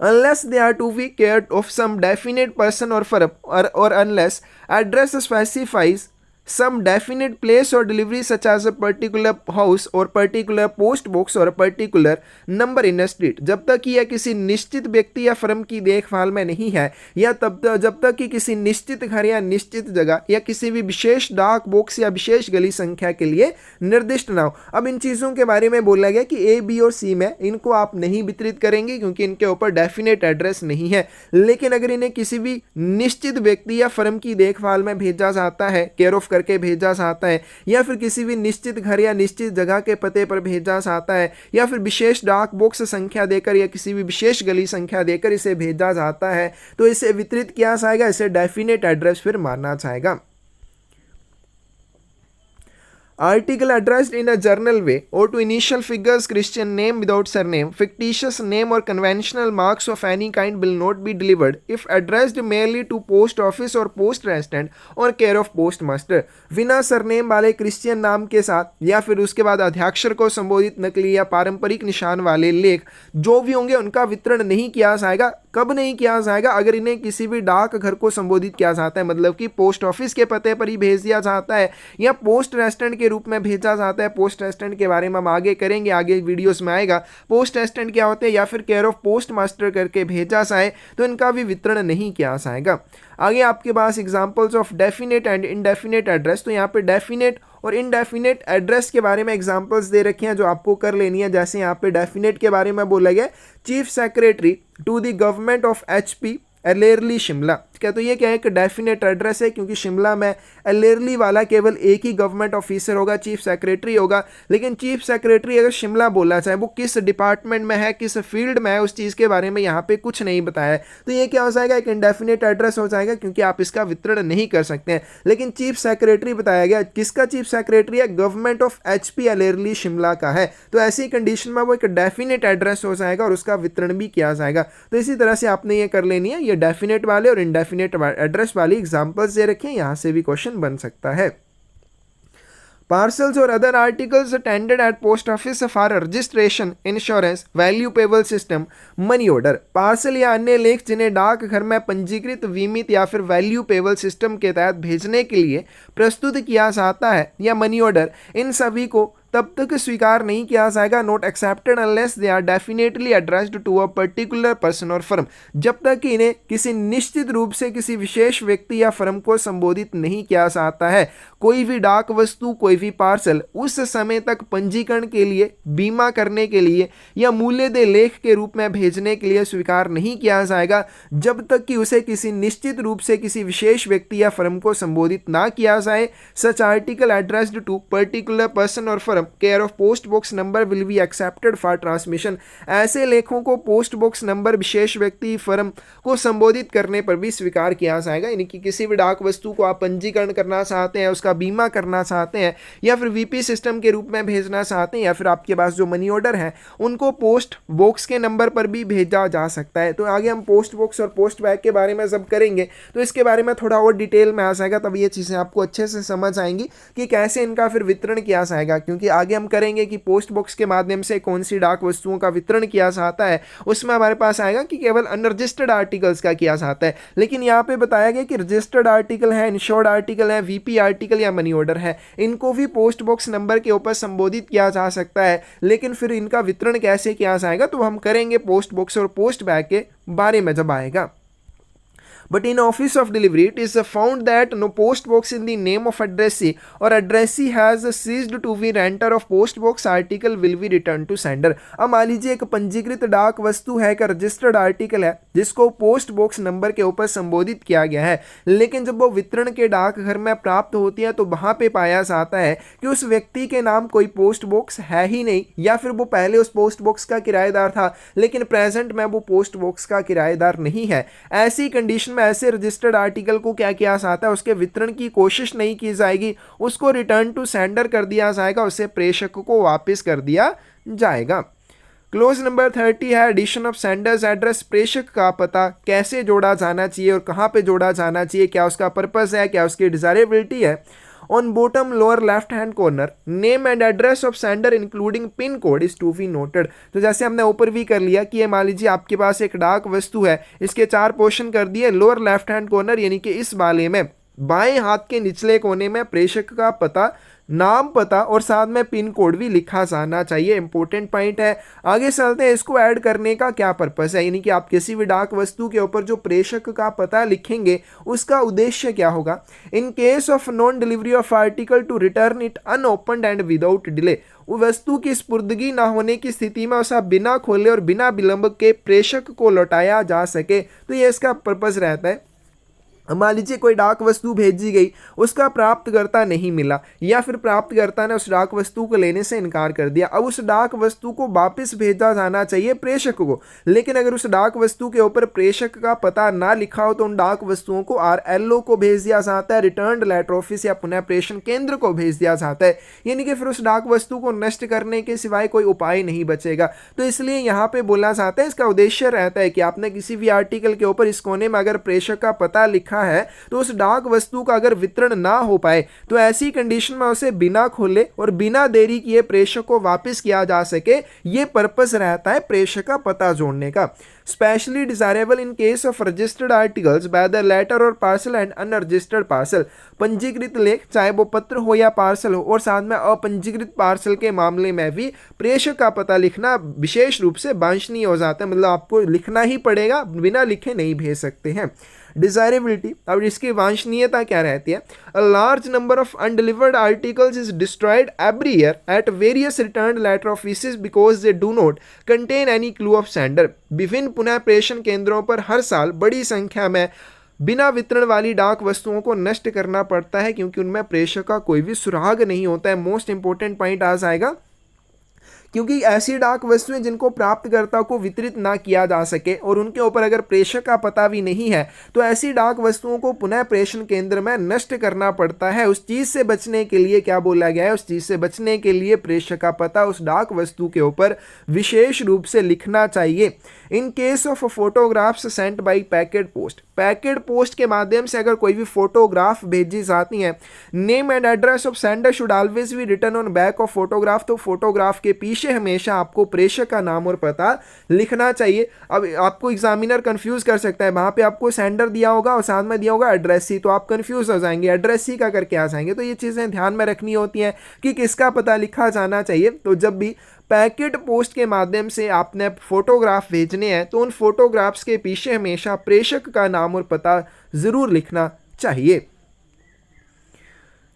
A: Unless they are to be cared of some definite person or firm, or unless address specifies some definite place or delivery such as a particular house or particular post box or a particular number in a street, जब तक कि यह किसी निश्चित व्यक्ति या फर्म की देखभाल में नहीं है, या जब तक कि किसी निश्चित घर या निश्चित जगह या किसी भी विशेष डाक बॉक्स या विशेष गली संख्या के लिए निर्दिष्ट ना हो। अब इन चीज़ों के बारे में बोला गया कि A, B और C में इनको आप नहीं वितरित करेंगे क्योंकि इनके ऊपर डेफिनेट एड्रेस नहीं है, लेकिन अगर इन्हें किसी भी निश्चित व्यक्ति या फर्म की देखभाल में भेजा जाता है, केयर ऑफ करके भेजा जाता है, या फिर किसी भी निश्चित घर या निश्चित जगह के पते पर भेजा जाता है, या फिर विशेष डाक बॉक्स संख्या देकर या किसी भी विशेष गली संख्या देकर इसे भेजा जाता है, तो इसे वितरित किया जाएगा, इसे डेफिनेट एड्रेस फिर माना जाएगा। Article addressed in a journal way or to initial figures, Christian name without surname, fictitious name or conventional marks of any kind will not be delivered if addressed merely to post office or post resident or care of postmaster। बिना सरनेम वाले क्रिश्चियन नाम के साथ या फिर उसके बाद अध्याक्षर को संबोधित नकली या पारंपरिक निशान वाले लेख जो भी होंगे उनका वितरण नहीं किया जाएगा। कब नहीं किया जाएगा? अगर इन्हें किसी भी डाक घर को संबोधित किया जाता है, मतलब कि पोस्ट ऑफिस के पते पर ही भेज दिया जाता है या पोस्ट रेस्टेंट के रूप में भेजा जाता है। पोस्ट रेस्टेंट के बारे में हम आगे करेंगे, आगे वीडियोस में आएगा पोस्ट रेस्टेंट क्या होते हैं, या फिर केयर ऑफ पोस्ट मास्टर करके भेजा जाए तो इनका भी वितरण नहीं किया जाएगा। आगे आपके पास examples of definite and indefinite address, तो यहाँ पे डेफिनेट और इनडेफिनेट एड्रेस के बारे में एग्जांपल्स दे रखे हैं जो आपको कर लेनी है। जैसे यहाँ पे डेफिनेट के बारे में बोला गया, chief secretary to the government of HP एलेरली शिमला। क्या तो ये क्या है, एक डेफिनेट एड्रेस है क्योंकि शिमला में एलेरली वाला केवल एक ही गवर्नमेंट ऑफिसर होगा, चीफ सेक्रेटरी होगा। लेकिन चीफ सेक्रेटरी अगर शिमला बोला चाहे वो किस डिपार्टमेंट में है, किस फील्ड में है, उस चीज़ के बारे में यहाँ पे कुछ नहीं बताया है, तो ये क्या हो जाएगा, एक इंडेफिनेट एड्रेस हो जाएगा क्योंकि आप इसका वितरण नहीं कर सकते हैं। लेकिन चीफ सेक्रेटरी बताया गया, किसका चीफ सेक्रेटरी है, गवर्नमेंट ऑफ HP एलेरली शिमला का है, तो ऐसी कंडीशन में वो एक डेफिनेट एड्रेस हो जाएगा और उसका वितरण भी किया जाएगा। तो इसी तरह से आपने ये कर लेनी है, ये डेफिनेट वाले और इनडेफिनेट एड्रेस वाली एग्जांपल्स दे रखे हैं, यहां से भी क्वेश्चन बन सकता है। पार्सल्स और other articles tendered at post office for registration, insurance, value payable system, money order. Parcel या अन्य लेख जिन्हें डाक घर में पंजीकृत, बीमित या फिर वैल्यू पेबल सिस्टम के तहत भेजने के लिए प्रस्तुत किया जाता है, या मनी ऑर्डर, इन सभी को तब तक स्वीकार नहीं किया जाएगा, not accepted unless they are definitely addressed to a particular person और फर्म, जब तक कि इन्हें किसी निश्चित रूप से किसी विशेष व्यक्ति या फर्म को संबोधित नहीं किया जाता है। कोई भी डाक वस्तु, कोई भी पार्सल उस समय तक पंजीकरण के लिए, बीमा करने के लिए या मूल्यदेय लेख के रूप में भेजने के लिए स्वीकार नहीं किया जाएगा जब तक कि उसे किसी निश्चित रूप से किसी विशेष व्यक्ति या फर्म को संबोधित ना किया जाए। Such article addressed to particular person और firm firm care of post box number will be accepted for transmission. ऐसे लेखों को पोस्ट बॉक्स नंबर विशेष व्यक्ति फर्म को संबोधित करने पर भी स्वीकार किया जाएगा। यानी कि किसी भी डाक वस्तु को आप पंजीकरण करना चाहते हैं, उसका बीमा करना चाहते हैं, या फिर वीपी सिस्टम के रूप में भेजना चाहते हैं, या फिर आपके पास जो मनी ऑर्डर है उनको पोस्ट बॉक्स के नंबर पर भी भेजा जा सकता है। तो आगे हम पोस्ट बॉक्स और पोस्ट बैग के बारे में जब करेंगे तो इसके बारे में थोड़ा और डिटेल में आ जाएगा, तब ये चीज़ें आपको अच्छे से समझ आएंगी कि कैसे इनका फिर वितरण किया जाएगा। क्योंकि आगे हम करेंगे कि पोस्ट बॉक्स के माध्यम से कौन सी डाक वस्तुओं का वितरण किया जाता है, उसमें हमारे पास आएगा कि केवल अनरजिस्टर्ड आर्टिकल्स का किया जाता है। लेकिन यहाँ पे बताया गया कि रजिस्टर्ड आर्टिकल है, इंश्योर्ड आर्टिकल है, वीपी आर्टिकल या मनी ऑर्डर है, इनको भी पोस्ट बॉक्स नंबर के ऊपर संबोधित किया जा सकता है। लेकिन फिर इनका वितरण कैसे किया जाएगा तो हम करेंगे पोस्ट बॉक्स और पोस्ट बैग के बारे में जब आएगा। But in office of delivery, it is found that no post box in the name of addressee or addressee has ceased to be renter of post box article will be returned to sender। अब मान लीजिए एक पंजीकृत डाक वस्तु है, एक रजिस्टर्ड आर्टिकल है जिसको पोस्ट बॉक्स नंबर के ऊपर संबोधित किया गया है, लेकिन जब वो वितरण के डाकघर में प्राप्त होती है तो वहां पे पाया जाता है कि उस व्यक्ति के नाम कोई पोस्ट बॉक्स है ही नहीं, या फिर वो पहले उस पोस्ट बॉक्स का किराएदार था लेकिन प्रेजेंट में वो पोस्ट बॉक्स का किराएदार नहीं है। ऐसी कंडीशन में ऐसे रजिस्टर्ड आर्टिकल को क्या किया जाता है, उसके वितरण की कोशिश नहीं की जाएगी, उसको रिटर्न टू सेंडर कर दिया जाएगा, उसे प्रेषक को वापस कर दिया जाएगा। क्लोज नंबर 30 है एडिशन ऑफ सेंडर्स एड्रेस। प्रेषक का पता कैसे जोड़ा जाना चाहिए और कहाँ पे जोड़ा जाना चाहिए, क्या उसका पर्पस है, क्या उसकी डिजायरेबिलिटी है। On bottom lower left hand corner, name and address of sender including pin code is to be noted। तो जैसे हमने ऊपर भी कर लिया कि ये मान लीजिए आपके पास एक डाक वस्तु है, इसके 4 पोर्शन कर दिए। लोअर लेफ्ट हैंड कॉर्नर यानी कि इस वाले में बाएं हाथ के निचले कोने में प्रेषक का पता, नाम, पता और साथ में पिन कोड भी लिखा जाना चाहिए। इंपॉर्टेंट पॉइंट है। आगे चलते हैं, इसको ऐड करने का क्या पर्पस है, यानी कि आप किसी भी डाक वस्तु के ऊपर जो प्रेषक का पता लिखेंगे उसका उद्देश्य क्या होगा। इन case of non delivery of article to return it unopened and without delay. वस्तु की स्पुर्दगी ना होने की स्थिति में उसे बिना खोले और बिना विलंब के प्रेषक को लौटाया जा सके, तो ये इसका पर्पस रहता है। मान लीजिए कोई डाक वस्तु भेजी गई, उसका प्राप्तकर्ता नहीं मिला, या फिर प्राप्तकर्ता ने उस डाक वस्तु को लेने से इनकार कर दिया। अब उस डाक वस्तु को वापस भेजा जाना चाहिए प्रेषक को, लेकिन अगर उस डाक वस्तु के ऊपर प्रेषक का पता ना लिखा हो तो उन डाक वस्तुओं को RLO को भेज दिया जाता है, रिटर्न लेटर ऑफिस या पुनः प्रेषण केंद्र को भेज दिया जाता है। यानी कि फिर उस डाक वस्तु को नष्ट करने के सिवाय कोई उपाय नहीं बचेगा। तो इसलिए यहाँ पे बोला जाता है, इसका उद्देश्य रहता है कि आपने किसी भी आर्टिकल के ऊपर इस कोने में अगर प्रेषक का पता लिखा है तो उस डाक वस्तु का अगर वितरण ना हो पाए तो ऐसी कंडीशन में उसे बिना खोले और बिना देरी किए प्रेषक को वापस किया जा सके। ये पर्पस रहता है प्रेषक का पता जोड़ने का। Specially desirable in case of registered articles by the letter और पार्सल एंड अनरजिस्टर्ड पार्सल। पंजीकृत लेख चाहे वो पत्र हो या पार्सल हो, और साथ में अपंजीकृत पार्सल के मामले में भी प्रेषक का पता लिखना विशेष रूप से वांछनीय हो जाता है, मतलब आपको लिखना ही पड़ेगा, बिना लिखे नहीं भेज सकते हैं। डिजायरेबिलिटी, अब इसकी वांछनीयता क्या रहती है। A large number of undelivered articles is destroyed every year at various return letter offices because they do not contain any clue of sender. विभिन्न पुनः प्रेषण केंद्रों पर हर साल बड़ी संख्या में बिना वितरण वाली डाक वस्तुओं को नष्ट करना पड़ता है क्योंकि उनमें प्रेषक का कोई भी सुराग नहीं होता है। मोस्ट इंपॉर्टेंट पॉइंट आ जाएगा, क्योंकि ऐसी डाक वस्तुएं जिनको प्राप्तकर्ता को वितरित ना किया जा सके और उनके ऊपर अगर प्रेषक का पता भी नहीं है तो ऐसी डाक वस्तुओं को पुनः प्रेषण केंद्र में नष्ट करना पड़ता है। उस चीज से बचने के लिए क्या बोला गया है, उस चीज से बचने के लिए प्रेषक का पता उस डाक वस्तु के ऊपर विशेष रूप से लिखना चाहिए। इन case of photographs Saint by packet post, packet post के माध्यम से अगर कोई भी फोटोग्राफ भेजी जाती है, name and address of sender should always be written on back of photograph. तो फोटोग्राफ के पीछे हमेशा आपको प्रेषक का नाम और पता लिखना चाहिए। अब आपको एग्जामिनर कंफ्यूज कर सकता है, वहां पे आपको सेंडर दिया होगा और साथ में दिया होगा एड्रेसी, तो आप कंफ्यूज हो जाएंगे, एड्रेसी का करके आ जाएंगे। तो ये चीजें ध्यान में रखनी होती हैं कि किसका पता लिखा जाना चाहिए। तो जब भी पैकेट पोस्ट के माध्यम से आपने फोटोग्राफ भेजने हैं तो उन फोटोग्राफ्स के पीछे हमेशा प्रेषक का नाम और पता जरूर लिखना चाहिए।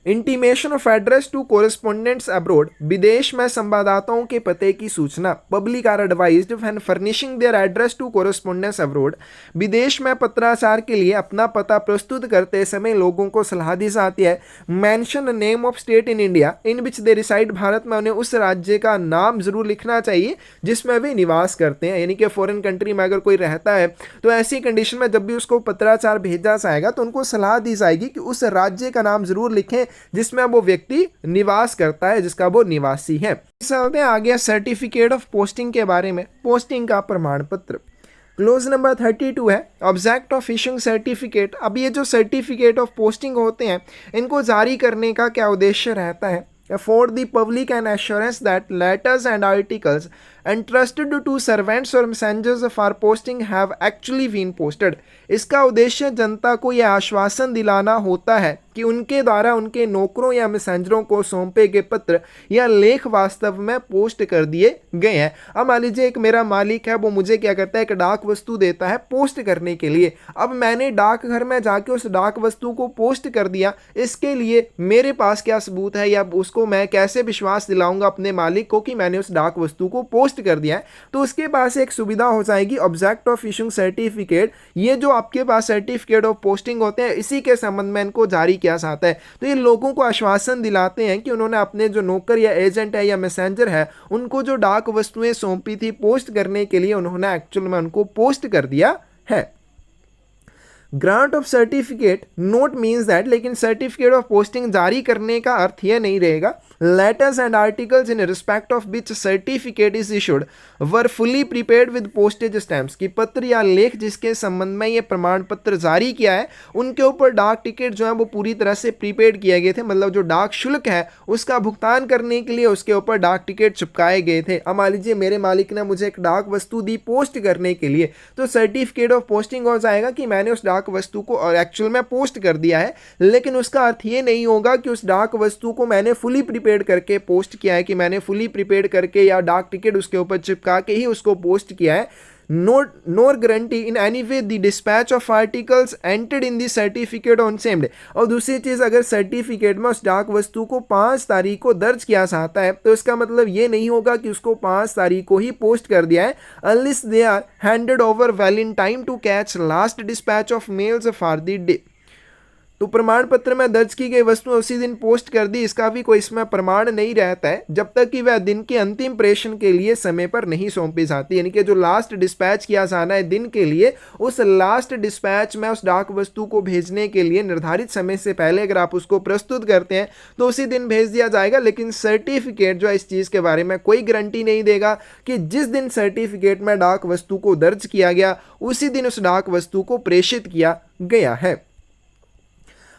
A: Intimation of address to correspondents abroad, विदेश में संवाददाताओं के पते की सूचना। Public are advised when furnishing their address to correspondents abroad, विदेश में पत्राचार के लिए अपना पता प्रस्तुत करते समय लोगों को सलाह दी जाती है। Mention name of state in India in which they reside, भारत में उन्हें उस राज्य का नाम जरूर लिखना चाहिए जिसमें वे निवास करते हैं, यानी कि फॉरेन कंट्री में अगर कोई रहता है तो ऐसी कंडीशन में जब भी उसको पत्राचार भेजा जाएगा तो उनको सलाह दी जाएगी कि उस राज्य का नाम जरूर लिखें जिसमें वो व्यक्ति निवास करता है, जिसका वो निवासी है। चलते हैं आगे सर्टिफिकेट ऑफ पोस्टिंग के बारे में। पोस्टिंग का प्रमाण पत्र, क्लोज नंबर 32 है ऑब्जेक्ट ऑफ इशूइंग सर्टिफिकेट। अब ये जो सर्टिफिकेट ऑफ पोस्टिंग होते हैं इनको जारी करने का क्या उद्देश्य रहता है? afford the public an assurance that letters and articles entrusted to servants or messengers for posting have actually been posted। इसका उद्देश्य जनता को यह आश्वासन दिलाना होता है कि उनके द्वारा उनके नौकरों या मैसेंजरों को सौंपे गए पत्र या लेख वास्तव में पोस्ट कर दिए गए हैं। अब मान लीजिए एक मेरा मालिक है, वो मुझे क्या करता है, एक डाक वस्तु देता है पोस्ट करने के लिए। अब मैंने डाकघर में जाके उस डाक वस्तु को पोस्ट कर दिया, इसके लिए मेरे पास क्या सबूत है या उसको मैं कैसे विश्वास दिलाऊंगा अपने मालिक को कि मैंने उस डाक वस्तु को पोस्ट कर दिया है? तो उसके पास एक सुविधा हो जाएगी ऑब्जेक्ट ऑफ इशूइंग सर्टिफिकेट। ये जो आपके पास सर्टिफिकेट ऑफ पोस्टिंग होते हैं इसी के संबंध में इनको जारी किया जाता है। तो ये लोगों को आश्वासन दिलाते हैं कि उन्होंने अपने जो नौकर या एजेंट है या मैसेंजर है उनको जो डाक वस्तुएं सौंपी थी पोस्ट करने के लिए उन्होंने एक्चुअल में उनको पोस्ट कर दिया है। Grant of certificate note means that, लेकिन सर्टिफिकेट ऑफ पोस्टिंग जारी करने का अर्थ यह नहीं रहेगा letters and articles in respect of which certificate is issued were fully prepaid with postage stamps, की पत्र या लेख जिसके संबंध में ये प्रमाण पत्र जारी किया है उनके ऊपर डाक टिकट जो है वो पूरी तरह से प्रीपेड किए गए थे, मतलब जो डाक शुल्क है उसका भुगतान करने के लिए उसके ऊपर डाक टिकट चिपकाए गए थे। अब मान लीजिए मेरे मालिक ने मुझे एक डाक वस्तु दी पोस्ट करने के लिए, तो सर्टिफिकेट ऑफ पोस्टिंग हो जाएगा कि मैंने उस डाक वस्तु को और एक्चुअल में पोस्ट कर दिया है, लेकिन उसका अर्थ ये नहीं होगा कि उस डाक वस्तु को मैंने फुली प्रीपेड करके पोस्ट किया है, कि मैंने फुली प्रीपेड करके या डाक टिकट उसके ऊपर चिपका के ही उसको पोस्ट किया है। nor guarantee in any way the dispatch of articles entered in the certificate on same day। और दूसरी चीज, अगर सर्टिफिकेट में उस डाक वस्तु को 5 तारीख को दर्ज किया जाता है तो इसका मतलब ये नहीं होगा कि उसको 5 तारीख को ही पोस्ट कर दिया है, unless they are handed over well in time to catch last dispatch of mails for the day। तो प्रमाण पत्र में दर्ज की गई वस्तु उसी दिन पोस्ट कर दी, इसका भी कोई इसमें प्रमाण नहीं रहता है जब तक कि वह दिन के अंतिम प्रेषण के लिए समय पर नहीं सौंपी जाती। यानी कि जो लास्ट डिस्पैच किया जाना है दिन के लिए, उस लास्ट डिस्पैच में उस डाक वस्तु को भेजने के लिए निर्धारित समय से पहले अगर आप उसको प्रस्तुत करते हैं तो उसी दिन भेज दिया जाएगा। लेकिन सर्टिफिकेट जो है इस चीज़ के बारे में कोई गारंटी नहीं देगा कि जिस दिन सर्टिफिकेट में डाक वस्तु को दर्ज किया गया उसी दिन उस डाक वस्तु को प्रेषित किया गया है।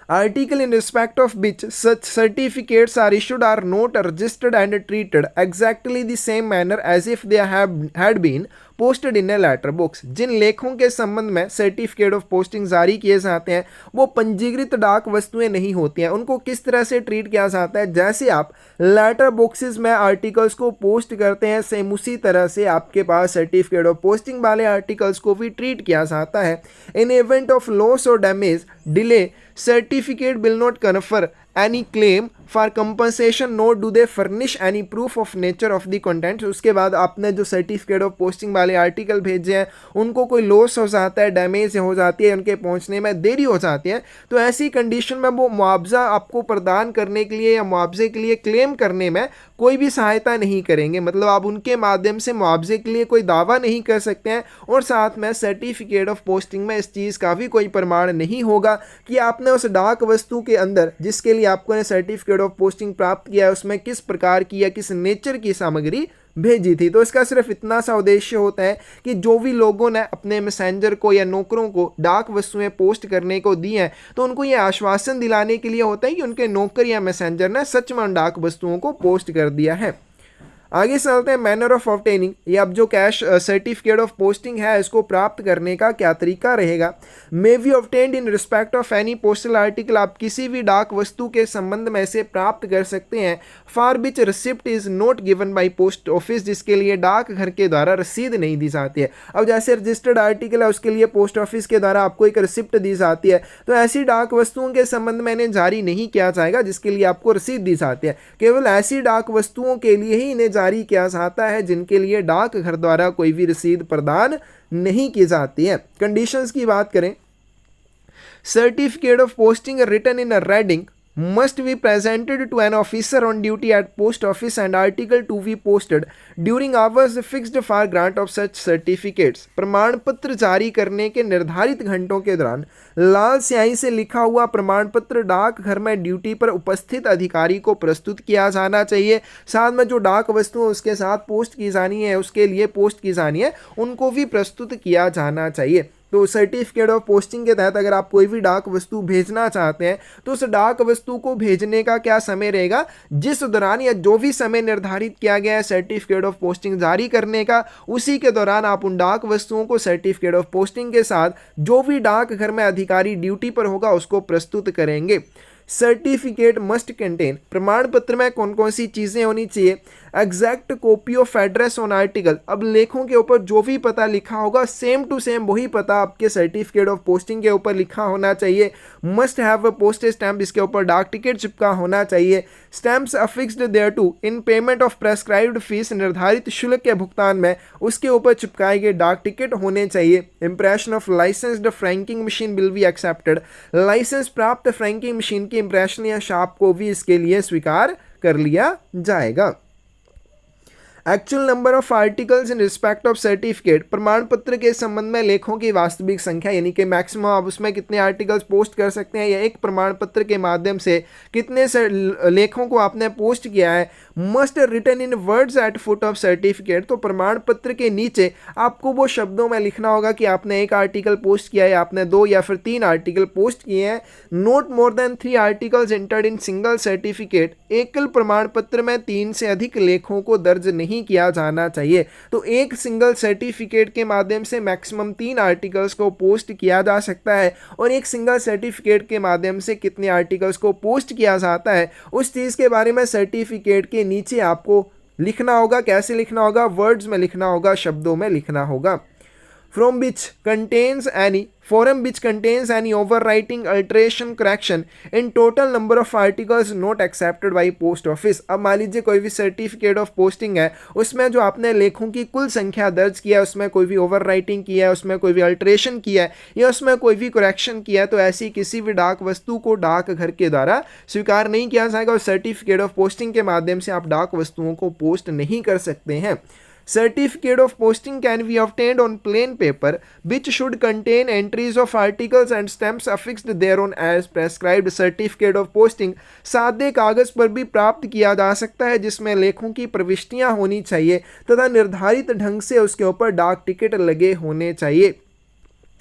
A: Article in respect of which such certificates are issued are not registered and treated exactly the same manner as if they had been posted in a letter box. जिन लेखों के संबंध में सर्टिफिकेट ऑफ पोस्टिंग जारी किए जाते हैं वो पंजीकृत डाक वस्तुएं नहीं होती हैं, उनको किस तरह से ट्रीट किया जाता है, जैसे आप लेटर बॉक्सेस में आर्टिकल्स को पोस्ट करते हैं सेम उसी तरह से आपके पास सर्टिफिकेट ऑफ पोस्टिंग वाले आर्टिकल्स को भी ट्रीट किया जाता है। इन इवेंट ऑफ लॉस और damage delay certificate will not confer any claim for compensation nor do they furnish any proof of nature of the contents। उसके बाद आपने जो सर्टिफिकेट ऑफ पोस्टिंग वाले आर्टिकल भेजे हैं उनको कोई लॉस हो जाता है, डैमेज हो जाती है, उनके पहुंचने में देरी हो जाती है, तो ऐसी कंडीशन में वो मुआवजा आपको प्रदान करने के लिए या मुआवजे के लिए क्लेम करने में कोई भी सहायता नहीं करेंगे। मतलब आप उनके माध्यम से मुआवजे के लिए कोई दावा नहीं कर सकते हैं और साथ में सर्टिफिकेट ऑफ पोस्टिंग में इस चीज़ का भी कोई प्रमाण नहीं होगा कि आपने उस डाक वस्तु के अंदर जिसके लिए आपको ने सर्टिफिकेट ऑफ पोस्टिंग प्राप्त किया है उसमें किस प्रकार की या किस नेचर की सामग्री भेजी थी। तो इसका सिर्फ इतना सा उद्देश्य होता है कि जो भी लोगों ने अपने मैसेंजर को या नौकरों को डाक वस्तुएं पोस्ट करने को दी हैं तो उनको यह आश्वासन दिलाने के लिए होता है कि उनके नौकर या मैसेंजर ने सच में डाक वस्तुओं को पोस्ट कर दिया है। आगे चलते हैं मैनर ऑफ ऑब्टेनिंग, ये अब जो कैश सर्टिफिकेट ऑफ पोस्टिंग है इसको प्राप्त करने का क्या तरीका रहेगा। May be obtained in respect of any postal article, आप किसी भी डाक वस्तु के संबंध में से प्राप्त कर सकते हैं। For which receipt is not given by post office, जिसके लिए डाकघर के द्वारा रसीद नहीं दी जाती है। अब जैसे रजिस्टर्ड आर्टिकल है उसके लिए पोस्ट ऑफिस के द्वारा आपको एक रिसिप्ट दी जाती है, तो ऐसी डाक वस्तुओं के संबंध में इन्हें जारी नहीं किया जाएगा जिसके लिए आपको रसीद दी जाती है। केवल ऐसी डाक वस्तुओं के लिए ही इन्हें जारी किया जाता है जिनके लिए डाकघर द्वारा कोई भी रसीद प्रदान नहीं की जाती है। कंडीशंस की बात करें, certificate of posting written in reading must be presented to an officer on duty at post office and article to be posted during hours fixed for grant of such certificates। प्रमाण पत्र जारी करने के निर्धारित घंटों के दौरान लाल स्याही से लिखा हुआ प्रमाण पत्र डाकघर में ड्यूटी पर उपस्थित अधिकारी को प्रस्तुत किया जाना चाहिए। साथ में जो डाक वस्तु उसके साथ पोस्ट की जानी है, उसके लिए पोस्ट की जानी है, उनको भी प्रस्तुत किया जाना चाहिए। तो सर्टिफिकेट ऑफ पोस्टिंग के तहत अगर आप कोई भी डाक वस्तु भेजना चाहते हैं तो उस डाक वस्तु को भेजने का क्या समय रहेगा, जिस दौरान या जो भी समय निर्धारित किया गया है सर्टिफिकेट ऑफ पोस्टिंग जारी करने का, उसी के दौरान आप उन डाक वस्तुओं को सर्टिफिकेट ऑफ पोस्टिंग के साथ जो भी डाकघर में अधिकारी ड्यूटी पर होगा उसको प्रस्तुत करेंगे। सर्टिफिकेट मस्ट कंटेन, प्रमाण पत्र में कौन कौन सी चीज़ें होनी चाहिए। Exact copy of address on article, अब लेखों के ऊपर जो भी पता लिखा होगा सेम टू सेम वही पता आपके सर्टिफिकेट ऑफ पोस्टिंग के ऊपर लिखा होना चाहिए। Must have a postage stamp, इसके ऊपर डाक टिकट चिपका होना चाहिए। Stamps affixed thereto in payment of prescribed fees, निर्धारित शुल्क के भुगतान में उसके ऊपर चिपकाए गए डाक टिकट होने चाहिए। Impression of licensed franking machine will be accepted, license प्राप्त फ्रैंकिंग मशीन की इंप्रेशन या छाप को भी इसके लिए स्वीकार कर लिया जाएगा। Actual number of articles in respect of certificate, प्रमाण पत्र के संबंध में लेखों की वास्तविक संख्या, यानी कि मैक्सिमम आप उसमें कितने आर्टिकल्स पोस्ट कर सकते हैं या एक प्रमाण पत्र के माध्यम से कितने लेखों को आपने पोस्ट किया है। Must written in words at foot of certificate, तो प्रमाण पत्र के नीचे आपको वो शब्दों में लिखना होगा कि आपने एक आर्टिकल पोस्ट किया है, आपने 2 या फिर 3 आर्टिकल पोस्ट किए हैं। Note more than 3 articles entered in single certificate, एकल प्रमाण पत्र में 3 से अधिक लेखों को दर्ज नहीं किया जाना चाहिए। तो एक सिंगल सर्टिफिकेट के माध्यम से मैक्सिमम 3 आर्टिकल्स को पोस्ट किया जा सकता है, और एक सिंगल सर्टिफिकेट के माध्यम से कितने आर्टिकल्स को पोस्ट किया जाता है उस चीज़ के बारे में सर्टिफिकेट के नीचे आपको लिखना होगा। कैसे लिखना होगा, वर्ड्स में लिखना होगा, शब्दों में लिखना होगा। from which contains any forum which contains any overwriting, alteration, correction in total number of articles not accepted by post office। अब मान लीजिए कोई भी सर्टिफिकेट ऑफ पोस्टिंग है, उसमें जो आपने लेखों की कुल संख्या दर्ज किया है, उसमें कोई भी ओवर राइटिंग किया है, उसमें कोई भी अल्ट्रेशन किया है या उसमें कोई भी करेक्शन किया है, तो ऐसी किसी भी डाक वस्तु को डाकघर के द्वारा स्वीकार नहीं किया जाएगा और सर्टिफिकेट ऑफ पोस्टिंग के माध्यम से आप डाक वस्तुओं को पोस्ट नहीं कर सकते हैं। Certificate of posting can be obtained on plain paper which should contain entries of articles and stamps affixed thereon as prescribed। Certificate of posting सादे कागज पर भी प्राप्त किया जा सकता है जिसमें लेखों की प्रविष्टियां होनी चाहिए तथा निर्धारित ढंग से उसके ऊपर डाक टिकट लगे होने चाहिए।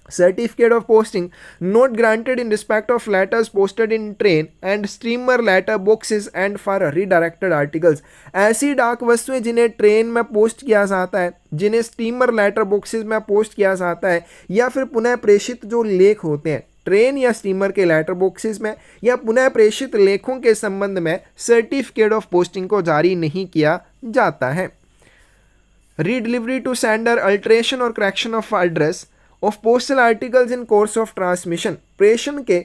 A: Certificate of posting not granted in respect of letters posted in train and steamer letter boxes and for redirected articles। ऐसी डाक वस्तुएं जिन्हें ट्रेन में पोस्ट किया जाता है, जिन्हें स्टीमर लेटर बॉक्सेस में पोस्ट किया जाता है, या फिर पुनः प्रेषित जो लेख होते हैं ट्रेन या स्टीमर के लेटर बॉक्सेस में या पुनः प्रेषित लेखों के संबंध में सर्टिफिकेट ऑफ पोस्टिंग को जारी नहीं किया जाता है। रीडिलीवरी टू सेंडर, अल्ट्रेशन और correction of address of postal articles in course of transmission, प्रेषण के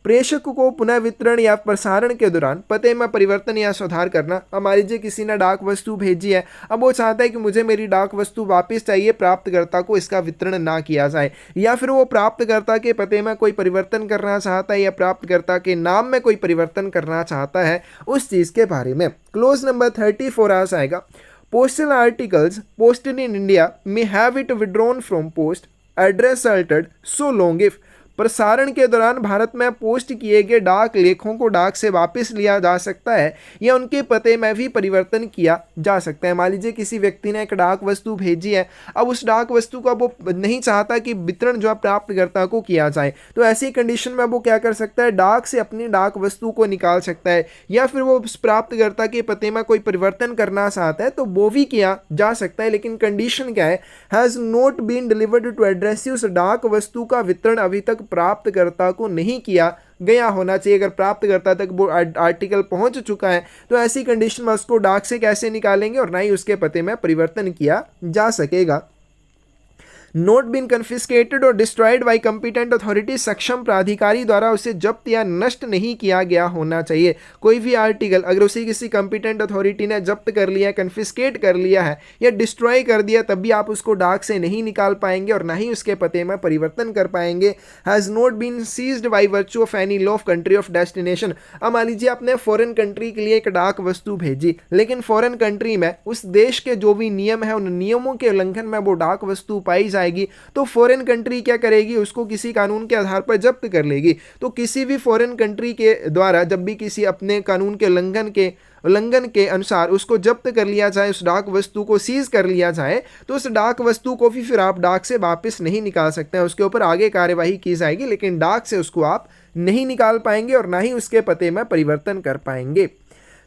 A: प्रेषक को पुनः वितरण या प्रसारण के दौरान पते में परिवर्तन या सुधार करना। अब मान लीजिए किसी ने डाक वस्तु भेजी है, अब वो चाहता है कि मुझे मेरी डाक वस्तु वापस चाहिए, प्राप्तकर्ता को इसका वितरण ना किया जाए, या फिर वो प्राप्तकर्ता के पते में कोई परिवर्तन करना चाहता है या प्राप्तकर्ता के नाम में कोई परिवर्तन करना चाहता है, उस चीज़ के बारे में। क्लोज नंबर 34 आ जाएगा। Postal articles posted in India may have it withdrawn from post, address Altered so long if. प्रसारण के दौरान भारत में पोस्ट किए गए डाक लेखों को डाक से वापस लिया जा सकता है या उनके पते में भी परिवर्तन किया जा सकता है। मान लीजिए किसी व्यक्ति ने एक डाक वस्तु भेजी है, अब उस डाक वस्तु का वो नहीं चाहता कि वितरण जो है प्राप्तकर्ता को किया जाए, तो ऐसी कंडीशन में वो क्या कर सकता है, डाक से अपनी डाक वस्तु को निकाल सकता है, या फिर वो प्राप्तकर्ता के पते में कोई परिवर्तन करना चाहता है तो वो भी किया जा सकता है। लेकिन कंडीशन क्या है, has not been delivered to address. उस डाक वस्तु का वितरण अभी तक प्राप्तकर्ता को नहीं किया गया होना चाहिए। अगर प्राप्तकर्ता तक वो आर्टिकल पहुंच चुका है तो ऐसी कंडीशन में उसको डाक से कैसे निकालेंगे और ना ही उसके पते में परिवर्तन किया जा सकेगा। नोट बीन कन्फिस्केटेड और डिस्ट्रॉयड बाई कंपिटेंट अथॉरिटी, सक्षम प्राधिकारी द्वारा उसे जब्त या नष्ट नहीं किया गया होना चाहिए। कोई भी आर्टिकल अगर उसे किसी कंपिटेंट अथॉरिटी ने जब्त कर लिया, कन्फिस्केट कर लिया है या डिस्ट्रॉय कर दिया, तब भी आप उसको डाक से नहीं निकाल पाएंगे और ना ही उसके पते में परिवर्तन कर पाएंगे। Has not been seized by virtue of any law of country of destination. अब मान लीजिए आपने फॉरेन कंट्री के लिए एक डाक वस्तु भेजी, लेकिन फॉरेन कंट्री में उस देश के जो भी नियम है उन नियमों के उल्लंघन में वो डाक वस्तु पाई जाएगी तो फॉरेन कंट्री क्या करेगी, उसको किसी कानून के आधार पर जब्त कर लेगी। तो किसी भी फॉरेन कंट्री के द्वारा जब भी किसी अपने कानून के उल्लंघन के अनुसार उसको जब्त कर लिया जाए, उस डाक वस्तु को सीज कर लिया जाए, तो उस डाक वस्तु को भी फिर आप डाक से वापस नहीं निकाल सकते हैं। उसके ऊपर आगे कार्यवाही की जाएगी, लेकिन डाक से उसको आप नहीं निकाल पाएंगे और ना ही उसके पते में परिवर्तन कर पाएंगे।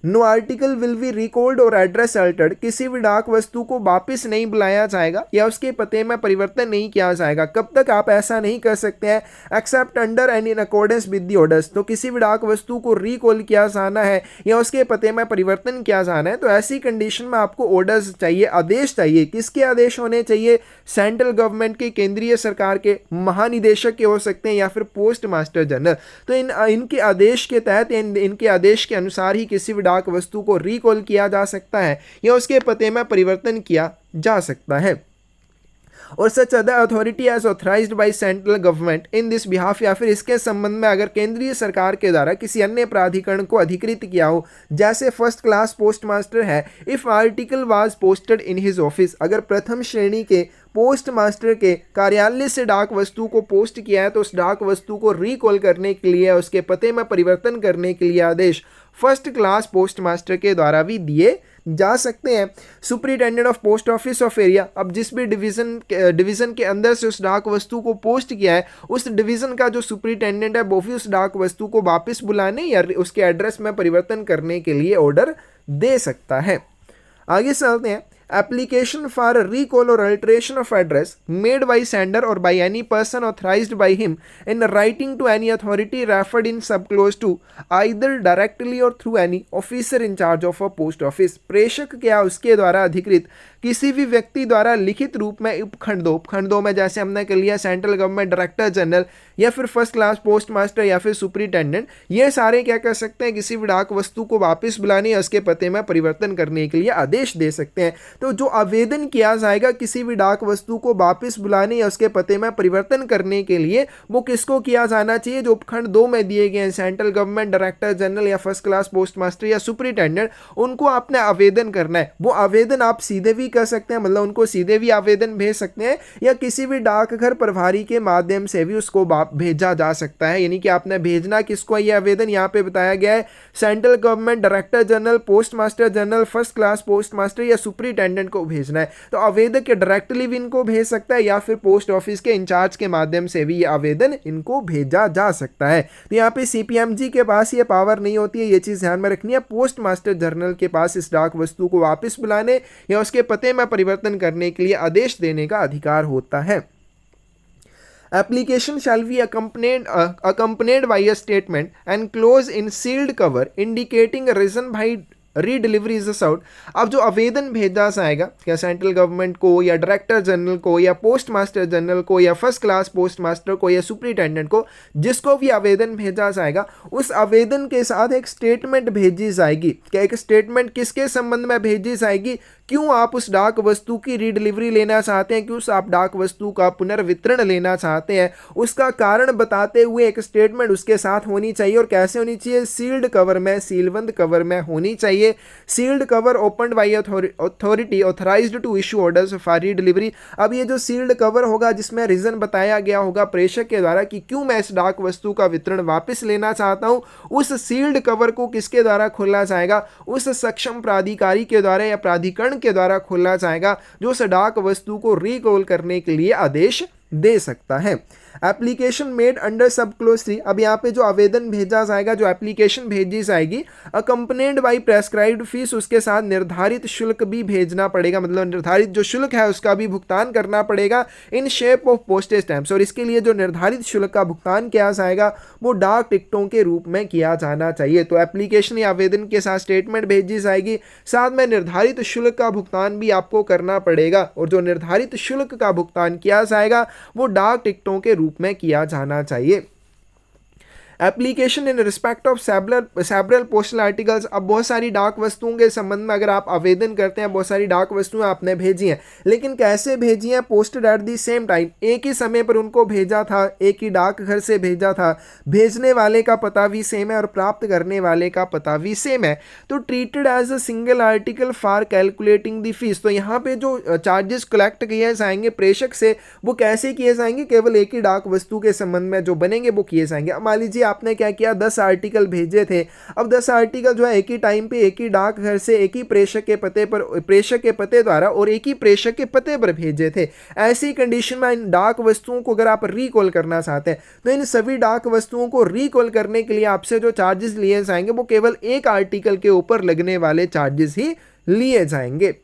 A: No article will be recalled और एड्रेस अल्टर्ड। किसी भी डाक वस्तु को वापस नहीं बुलाया जाएगा या उसके पते में परिवर्तन नहीं किया जाएगा। कब तक आप ऐसा नहीं कर सकते हैं, accept under and in accordance with the orders. तो किसी भी डाक वस्तु को रिकॉल किया जाना है या उसके पते में परिवर्तन किया जाना है तो ऐसी कंडीशन में आपको ऑर्डर्स चाहिए, आदेश चाहिए। किसके आदेश होने चाहिए, सेंट्रल गवर्नमेंट के, केंद्रीय सरकार के महानिदेशक के हो सकते हैं या फिर पोस्ट मास्टर जनरल। तो इनके आदेश के तहत, इनके आदेश के अनुसार ही किसी भी डाक वस्तु को रिकॉल किया जा सकता है या उसके पते में परिवर्तन किया जा सकता है। और such other authority as authorized by central government in this behalf, या फिर इसके संबंध में अगर केंद्रीय सरकार के द्वारा किसी अन्य प्राधिकरण को अधिकृत किया हो, जैसे फर्स्ट क्लास पोस्ट मास्टर है, if article was posted in his office. अगर प्रथम श्रेणी के पोस्ट मास्टर के कार्यालय से डाक वस्तु को पोस्ट किया है तो उस डाक वस्तु को रिकॉल करने के लिए, उसके पते में परिवर्तन करने के लिए आदेश फर्स्ट क्लास पोस्ट मास्टर के द्वारा भी दिए जा सकते हैं। Superintendent of post office of area, अब जिस भी डिवीजन के अंदर से उस डाक वस्तु को पोस्ट किया है, उस डिवीजन का जो सुपरिटेंडेंट है वो भी उस डाक वस्तु को वापस बुलाने या उसके एड्रेस में परिवर्तन करने के लिए ऑर्डर दे सकता है। आगे चलते हैं। Application for recall or alteration of address made by sender or by any person authorized by him in writing to any authority referred in subclause 2 either directly or through any officer in charge of a post office। प्रेषक क्या उसके द्वारा अधिकृत किसी भी व्यक्ति द्वारा लिखित रूप में उपखंडों में, जैसे हमने कर लिया सेंट्रल गवर्नमेंट डायरेक्टर जनरल या फिर फर्स्ट क्लास पोस्ट मास्टर या फिर सुपरिटेंडेंट, ये सारे क्या कर सकते हैं, किसी भी डाक वस्तु को वापस बुलाने या उसके पते में परिवर्तन करने के लिए आदेश दे सकते हैं। तो जो आवेदन किया जाएगा किसी भी डाक वस्तु को वापस बुलाने या उसके पते में परिवर्तन करने के लिए, वो किसको किया जाना चाहिए, जो उपखंड 2 में दिए गए हैं, सेंट्रल गवर्नमेंट डायरेक्टर जनरल या फर्स्ट क्लास पोस्ट मास्टर या सुपरिटेंडेंट, उनको आपने आवेदन करना है। वो आवेदन आप सीधे भी कर सकते हैं, मतलब उनको सीधे भी आवेदन भेज सकते हैं या किसी भी डाकघर प्रभारी के माध्यम से भी उसको भेजा जा सकता है। यानी कि आपने भेजना किसको, ये आवेदन यहाँ पे बताया गया है, central government director general, post master general, first class post master या सुपरिटेंडेंट को भेजना है। तो आवेदक डायरेक्टली भी इनको भेज सकता है या फिर पोस्ट ऑफिस के इंचार्ज के माध्यम से भी ये आवेदन इनको भेजा जा सकता है। तो यहाँ पे सीपीएमजी के पास ये पावर नहीं होती है, ये चीज ध्यान में रखनी है। पोस्ट मास्टर जनरल के पास इस डाक वस्तु को वापस बुलाने या उसके पते में परिवर्तन करने के लिए आदेश देने का अधिकार होता है। Application shall be accompanied by a statement enclosed in sealed cover indicating a reason by redelivery is sought. अब जो आवेदन भेजा जाएगा क्या सेंट्रल गवर्नमेंट को या डायरेक्टर जनरल को या पोस्ट मास्टर जनरल को या फर्स्ट क्लास पोस्ट मास्टर को या सुपरिटेंडेंट को, जिसको भी आवेदन भेजा जाएगा, उस आवेदन के साथ एक स्टेटमेंट भेजी जाएगी। क्या एक स्टेटमेंट किसके संबंध में भेजी जाएगी, क्यों आप उस डाक वस्तु की रीडिलीवरी लेना चाहते हैं, क्यों आप डाक वस्तु का पुनर्वितरण लेना चाहते हैं, उसका कारण बताते हुए एक स्टेटमेंट उसके साथ होनी चाहिए। और कैसे होनी चाहिए? सील्ड कवर में, सीलबंद कवर में होनी चाहिए। Sealed cover opened by authority authorized to issue orders for redelivery. अब ये जो सील्ड कवर होगा जिसमें रीजन बताया गया होगा प्रेषक के द्वारा कि क्यों मैं इस डाक वस्तु का वितरण वापस लेना चाहता हूं, उस सील्ड कवर को किसके द्वारा खोलना जाएगा? उस सक्षम प्राधिकारी के द्वारा या प्राधिकरण के द्वारा खोलना जाएगा जो उस डाक वस्तु को रिकॉल करने के लिए आदेश दे सकता है। Application made under sub close 3। अब यहाँ पे जो आवेदन भेजा जाएगा, जो एप्लीकेशन भेजी जाएगी, अकम्पनीड बाई प्रेस्क्राइब्ड फीस, उसके साथ निर्धारित शुल्क भी भेजना पड़ेगा, मतलब निर्धारित जो शुल्क है उसका भी भुगतान करना पड़ेगा in shape of postage stamps. और इसके लिए जो निर्धारित शुल्क का भुगतान किया जाएगा वो डाक टिकटों के रूप में किया जाना चाहिए। तो एप्लीकेशन या आवेदन के साथ स्टेटमेंट भेजी जाएगी, साथ में निर्धारित शुल्क का भुगतान भी आपको करना पड़ेगा। और जो निर्धारित शुल्क का भुगतान किया जाएगा वो डाक टिकटों के रूप में किया जाना चाहिए। Application in respect of several postal articles. अब बहुत सारी डाक वस्तुओं के संबंध में अगर आप आवेदन करते हैं, बहुत सारी डाक वस्तुएं आपने भेजी हैं, लेकिन कैसे भेजी हैं? Posted at the same time, एक ही समय पर उनको भेजा था, एक ही डाकघर से भेजा था, भेजने वाले का पता भी सेम है और प्राप्त करने वाले का पता भी सेम है, तो treated as a single article for calculating the fees. तो यहाँ पे जो चार्जेस कलेक्ट किए जाएंगे प्रेषक से वो कैसे किए जाएंगे? केवल एक ही डाक वस्तु के संबंध में जो बनेंगे वो किए जाएंगे। अब मान लीजिए आपने क्या किया, 10 आर्टिकल भेजे थे। अब 10 आर्टिकल जो है एक ही टाइम पे एक ही डाकघर से एक ही प्रेषक के पते पर, प्रेषक के पते द्वारा और एक ही प्रेषक के पते पर भेजे थे। ऐसी कंडीशन में इन डाक वस्तुओं को अगर आप रिकॉल करना चाहते हैं तो इन सभी डाक वस्तुओं को रिकॉल करने के लिए आपसे जो चार्जेस लिए जाएंगे वो केवल एक आर्टिकल के ऊपर लगने वाले चार्जेस ही लिए जाएंगे।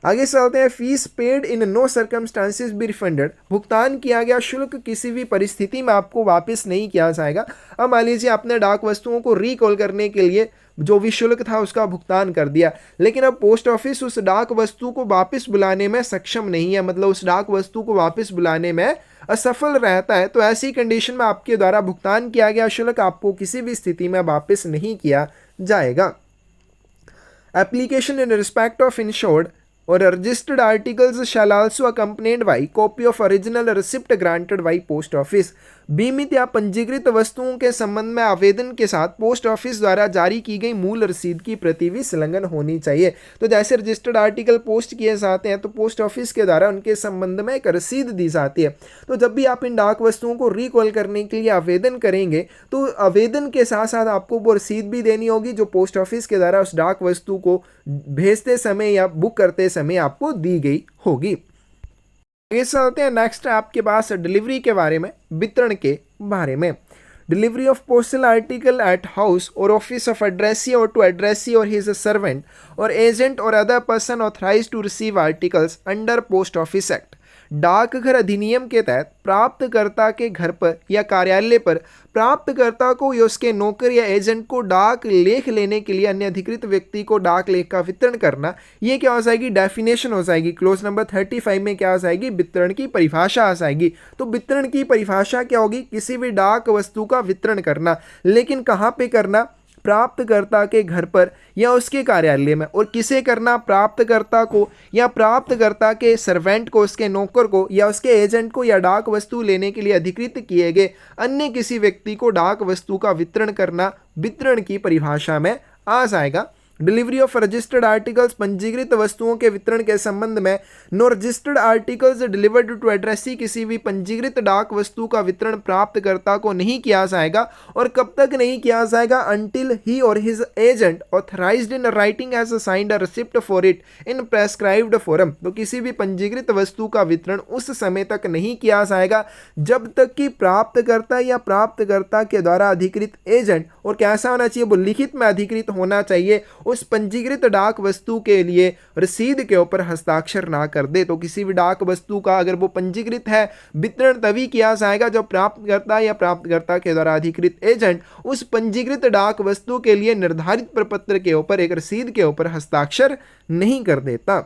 A: आगे चलते हैं। Fees paid in no circumstances be refunded. भुगतान किया गया शुल्क किसी भी परिस्थिति में आपको वापस नहीं किया जाएगा। अब मान लीजिए आपने डाक वस्तुओं को रिकॉल करने के लिए जो भी शुल्क था उसका भुगतान कर दिया, लेकिन अब पोस्ट ऑफिस उस डाक वस्तु को वापस बुलाने में सक्षम नहीं है, मतलब उस डाक वस्तु को वापस बुलाने में असफल रहता है, तो ऐसी कंडीशन में आपके द्वारा भुगतान किया गया शुल्क आपको किसी भी स्थिति में वापस नहीं किया जाएगा। Application in respect of insured और registered articles shall also accompanied by copy of original receipt granted by post office. बीमित या पंजीकृत वस्तुओं के संबंध में आवेदन के साथ पोस्ट ऑफिस द्वारा जारी की गई मूल रसीद की प्रति भी संलग्न होनी चाहिए। तो जैसे रजिस्टर्ड आर्टिकल पोस्ट किए जाते हैं तो पोस्ट ऑफिस के द्वारा उनके संबंध में एक रसीद दी जाती है। तो जब भी आप इन डाक वस्तुओं को रिकॉल करने के लिए आवेदन करेंगे तो आवेदन के साथ साथ आपको वो रसीद भी देनी होगी जो पोस्ट ऑफिस के द्वारा उस डाक वस्तु को भेजते समय या बुक करते समय आपको दी गई होगी। आगे चलते हैं। नेक्स्ट है आपके पास डिलीवरी के बारे में, वितरण के बारे में। Delivery of postal article at house और ऑफिस ऑफ एड्रेसी और टू एड्रेसी और हिज सर्वेंट और एजेंट और other person authorize to receive articles under post office act. डाकघर अधिनियम के तहत प्राप्तकर्ता के घर पर या कार्यालय पर प्राप्तकर्ता को या उसके नौकर या एजेंट को डाक लेख लेने के लिए अन्य अधिकृत व्यक्ति को डाक लेख का वितरण करना, ये क्या हो जाएगी? डेफिनेशन हो जाएगी। क्लोज नंबर 35 में क्या आ जाएगी? वितरण की परिभाषा आ जाएगी। तो वितरण की परिभाषा क्या होगी? किसी भी डाक वस्तु का वितरण करना, लेकिन कहाँ पे करना? प्राप्तकर्ता के घर पर या उसके कार्यालय में। और किसे करना? प्राप्तकर्ता को या प्राप्तकर्ता के सर्वेंट को, उसके नौकर को या उसके एजेंट को या डाक वस्तु लेने के लिए अधिकृत किए गए अन्य किसी व्यक्ति को डाक वस्तु का वितरण करना वितरण की परिभाषा में आ जाएगा। डिलीवरी ऑफ रजिस्टर्ड आर्टिकल्स, पंजीकृत वस्तुओं के वितरण के संबंध में no registered articles delivered to addressee, किसी भी पंजीकृत डाक वस्तु का वितरण प्राप्तकर्ता को नहीं किया जाएगा। और कब तक नहीं किया जाएगा? अंटिल ही और his agent authorized in writing as signed a receipt for it in prescribed form. तो किसी भी पंजीकृत वस्तु का वितरण उस समय तक नहीं किया जाएगा जब तक कि प्राप्तकर्ता या प्राप्तकर्ता के द्वारा अधिकृत एजेंट, और कैसा होना चाहिए? वो लिखित में अधिकृत होना चाहिए, उस पंजीकृत डाक वस्तु के लिए रसीद के ऊपर हस्ताक्षर ना कर दे। तो किसी भी डाक वस्तु का अगर वो पंजीकृत है, वितरण तभी किया जाएगा जब प्राप्तकर्ता या प्राप्तकर्ता के द्वारा अधिकृत एजेंट उस पंजीकृत डाक वस्तु के लिए निर्धारित प्रपत्र के ऊपर, एक रसीद के ऊपर हस्ताक्षर नहीं कर देता।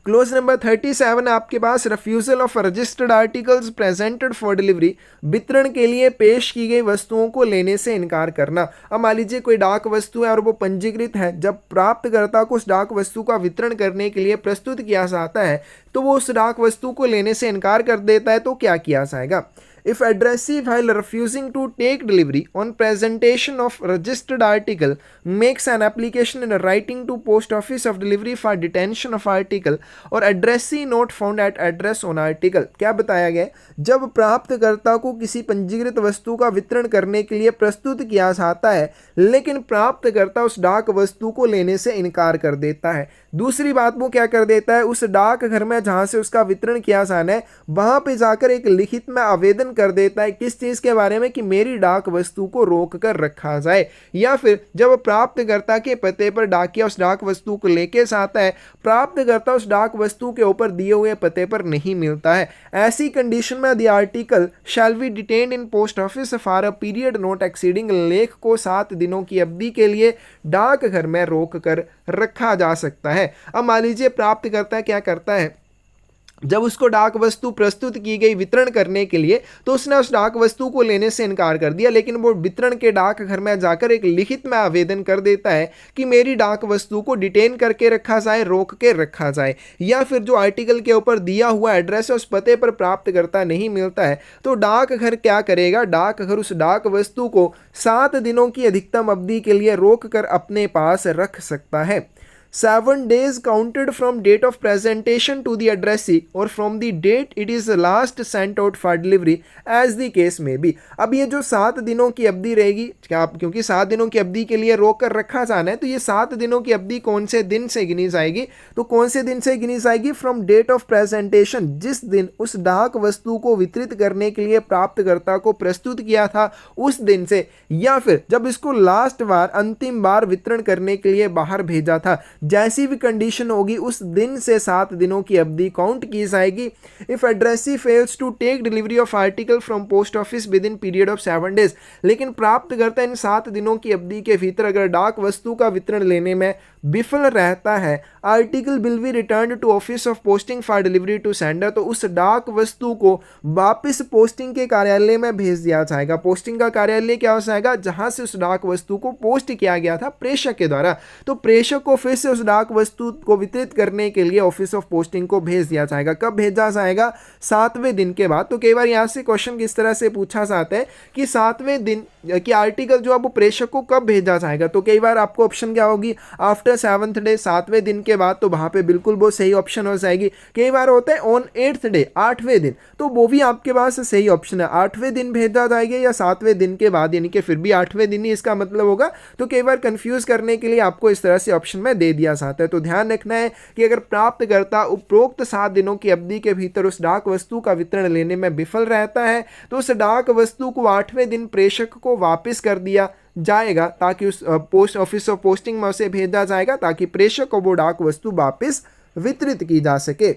A: क्लोज नंबर 37 आपके पास refusal of registered articles presented for delivery, वितरण के लिए पेश की गई वस्तुओं को लेने से इनकार करना। अब मान लीजिए कोई डाक वस्तु है और वो पंजीकृत है, जब प्राप्तकर्ता को उस डाक वस्तु का वितरण करने के लिए प्रस्तुत किया जाता है तो वो उस डाक वस्तु को लेने से इनकार कर देता है, तो क्या किया जाएगा? If addressee while refusing to take delivery on presentation of registered article makes an application in writing to post office of delivery for detention of article or addressee not found at address on article, क्या बताया गया? जब प्राप्तकर्ता को किसी पंजीकृत वस्तु का वितरण करने के लिए प्रस्तुत किया जाता है लेकिन प्राप्तकर्ता उस डाक वस्तु को लेने से इनकार कर देता है। दूसरी बात वो क्या कर देता है, उस डाक घर में जहां से उसका वितरण किया जाना है वहां पे जाकर एक लिखित में आवेदन कर देता है किस चीज के बारे में, कि मेरी डाक वस्तु को रोक कर रखा जाए। या फिर जब प्राप्तकर्ता के पते पर डाकिया उस डाक वस्तु को लेके आता है, प्राप्तकर्ता उस डाक वस्तु के ऊपर दिए हुए पते पर नहीं मिलता है, ऐसी कंडीशन में the article shall be detained in post office for a period not exceeding, लेख को 7 दिनों की अवधि के लिए डाक घर में रोक कर रखा जा सकता है। अब मान लीजिए प्राप्तकर्ता क्या करता है, जब उसको डाक वस्तु प्रस्तुत की गई वितरण करने के लिए तो उसने उस डाक वस्तु को लेने से इनकार कर दिया, लेकिन वो वितरण के डाक घर में जाकर एक लिखित में आवेदन कर देता है कि मेरी डाक वस्तु को डिटेन करके रखा जाए, रोक के रखा जाए। या फिर जो आर्टिकल के ऊपर दिया हुआ एड्रेस है उस पते पर प्राप्तकर्ता नहीं मिलता है तो डाक घर क्या करेगा, डाक घर उस डाक वस्तु को 7 दिनों की अधिकतम अवधि के लिए रोक कर अपने पास रख सकता है। 7 days counted from date of presentation to the addressee or from the date it is last sent out for delivery as the case may be। अब ये जो 7 दिनों की अवधि रहेगी, क्योंकि 7 दिनों की अवधि के लिए रोक कर रखा जाना है तो ये 7 दिनों की अवधि कौन से दिन से गिनी जाएगी, तो कौन से दिन से गिनी जाएगी? फ्रॉम डेट ऑफ प्रेजेंटेशन, जिस दिन उस डाक वस्तु को वितरित करने के लिए प्राप्तकर्ता को प्रस्तुत किया था उस दिन से, या फिर जब इसको लास्ट बार अंतिम बार वितरण करने के लिए बाहर भेजा था, जैसी भी कंडीशन होगी उस दिन से 7 दिनों की अवधि काउंट की जाएगी। If addressee fails to take delivery of article from post office within period of 7 days, लेकिन प्राप्तकर्ता इन 7 दिनों की अवधि के भीतर अगर डाक वस्तु का वितरण लेने में विफल रहता है, article will be return to office of posting for delivery to sender, तो उस डाक वस्तु को वापस पोस्टिंग के कार्यालय में भेज दिया जाएगा। पोस्टिंग का कार्यालय क्या हो जाएगा, जहां से उस डाक वस्तु को पोस्ट किया गया था प्रेषक के द्वारा, तो प्रेषक को फिर से उस डाक वस्तु को वितरित करने के लिए ऑफिस ऑफ पोस्टिंग को भेज दिया जाएगा। कब भेजा जाएगा? 7वें दिन के बाद। तो कई बार यहाँ से क्वेश्चन किस तरह से पूछा जाता है कि 7वें दिन कि आर्टिकल जो है वो प्रेषक को कब भेजा जाएगा, तो कई बार आपको ऑप्शन क्या होगी, आफ्टर 7th डे, 7वें दिन के बाद, तो वहां पे बिल्कुल वो सही ऑप्शन हो जाएगी। कई बार होता है ऑन 8th डे, 8वें दिन, तो वो भी आपके पास सही ऑप्शन है, 8वें दिन भेजा जाएगा या 7वें दिन के बाद, यानी कि फिर भी 8वें दिन ही इसका मतलब होगा। तो कई बार कंफ्यूज करने के लिए आपको इस तरह से ऑप्शन में दे दिया जाता है। तो ध्यान रखना है कि अगर प्राप्तकर्ता उपरोक्त 7 दिनों की अवधि के भीतर उस डाक वस्तु का वितरण लेने में विफल रहता है तो उस डाक वस्तु को 8वें दिन प्रेषक को वापस कर दिया जाएगा, ताकि उस पोस्ट ऑफिस ऑफ पोस्टिंग में उसे भेजा जाएगा ताकि प्रेषक को वो डाक वस्तु वापस वितरित की जा सके।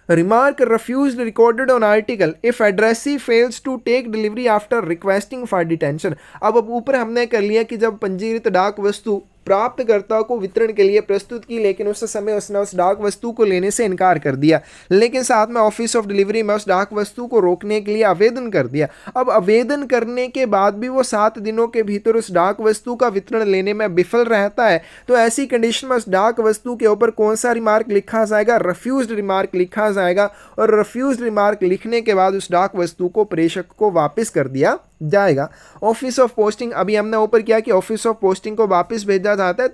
A: Remark refused recorded on article if addressee fails to take delivery after requesting for detention। अब ऊपर हमने कर लिया कि जब पंजीकृत डाक वस्तु प्राप्तकर्ता को वितरण के लिए प्रस्तुत की लेकिन उस समय उसने उस डाक वस्तु को लेने से इनकार कर दिया, लेकिन साथ में ऑफिस ऑफ डिलीवरी में उस डाक वस्तु को रोकने के लिए आवेदन कर दिया। अब आवेदन करने के बाद भी वो 7 दिनों के भीतर उस डाक वस्तु का वितरण लेने में विफल रहता है, तो ऐसी कंडीशन में उस डाक वस्तु के ऊपर कौन सा रिमार्क लिखा जाएगा? रिफ्यूज्ड रिमार्क लिखा जाएगा, और रिफ्यूज्ड रिमार्क लिखने के बाद उस डाक वस्तु को प्रेषक को वापस कर दिया जाएगा। ऑफिस ऑफ पोस्टिंग, अभी हमने ऊपर किया कि ऑफिस ऑफ पोस्टिंग को वापस भेजा जाता है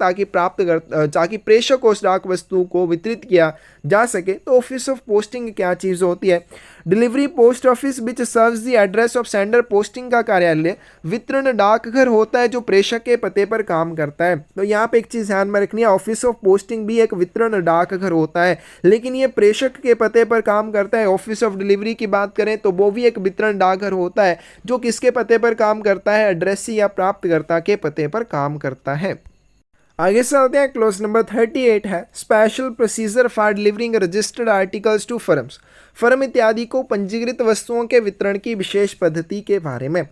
A: ताकि प्रेषक को उस डाक वस्तु को वितरित किया जा सके। तो ऑफिस ऑफ पोस्टिंग क्या चीज होती है? Delivery post office which serves the address of sender, posting का कार्यालय वितरण डाकघर होता है जो प्रेषक के पते पर काम करता है। तो यहाँ पे एक चीज ध्यान में रखनी है, ऑफिस ऑफ पोस्टिंग भी एक वितरण डाकघर होता है लेकिन ये प्रेषक के पते पर काम करता है। ऑफिस ऑफ डिलीवरी की बात करें तो वो भी एक वितरण डाकघर होता है जो किसके पते पर काम करता है? एड्रेसी या प्राप्तकर्ता के पते पर काम करता है। आगे चलते हैं, क्लोज नंबर 38 है special procedure for delivering registered articles to firms, firm इत्यादि को पंजीकृत वस्तुओं के वितरण की विशेष पद्धति के बारे में।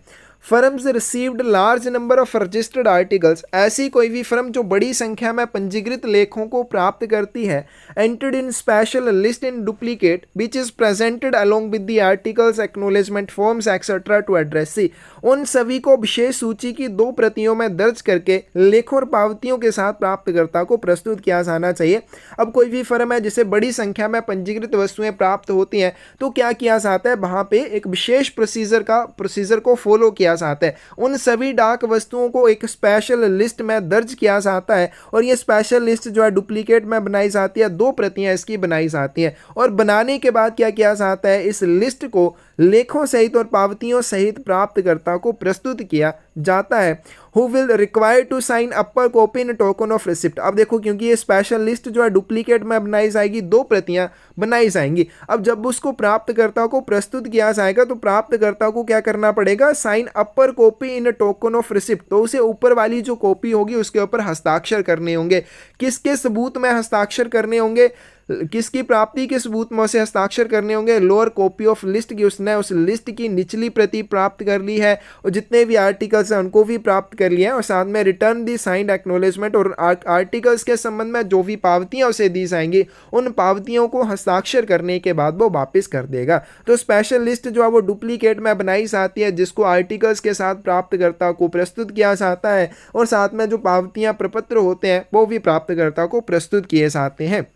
A: Firms received large number of registered articles, ऐसी कोई भी फर्म जो बड़ी संख्या में पंजीकृत लेखों को प्राप्त करती है, entered in special list in duplicate which is presented along with the articles acknowledgement forms etcetera to addressee, उन सभी को विशेष सूची की 2 प्रतियों में दर्ज करके लेखों और पावतियों के साथ प्राप्तकर्ता को प्रस्तुत किया जाना चाहिए। अब कोई भी फर्म है जिसे बड़ी संख्या में पंजीकृत वस्तुएं प्राप्त होती हैं तो क्या किया जाता है, वहां पे एक विशेष प्रोसीजर को फॉलो किया जाता है। उन सभी डाक वस्तुओं को एक स्पेशल लिस्ट में दर्ज किया जाता है और ये स्पेशल लिस्ट जो है डुप्लीकेट में बनाई जाती है, 2 प्रतियां इसकी बनाई जाती हैं और बनाने के बाद क्या किया जाता है, इस लिस्ट को लेखों सहित और पावतियों सहित प्राप्तकर्ता को प्रस्तुत किया जाता है। Who will require to sign upper copy in token of receipt. अब देखो क्योंकि ये स्पेशल लिस्ट जो है डुप्लीकेट में बनाई जाएगी, 2 प्रतियां बनाई जाएंगी। अब जब उसको प्राप्तकर्ता को प्रस्तुत किया जाएगा तो प्राप्तकर्ता को क्या करना पड़ेगा, sign upper copy in token of receipt, तो उसे ऊपर वाली जो कॉपी होगी उसके ऊपर हस्ताक्षर करने होंगे। किसके सबूत में हस्ताक्षर करने होंगे, किसकी प्राप्ति के सबूत में उसे हस्ताक्षर करने होंगे, लोअर कॉपी ऑफ लिस्ट की, उसने उस लिस्ट की निचली प्रति प्राप्त कर ली है और जितने भी आर्टिकल्स हैं उनको भी प्राप्त कर लिया है और साथ में रिटर्न दी साइंड एक्नोलेजमेंट, और आर्टिकल्स के संबंध में जो भी पावतियां उसे दी जाएंगी उन पावतियों को हस्ताक्षर करने के बाद वो वापस कर देगा। तो स्पेशल लिस्ट जो है वो डुप्लीकेट में बनाई जाती है जिसको आर्टिकल्स के साथ प्राप्तकर्ता को प्रस्तुत किया जाता है और साथ में जो पावतियां प्रपत्र होते हैं वो भी प्राप्तकर्ता को प्रस्तुत किए जाते हैं।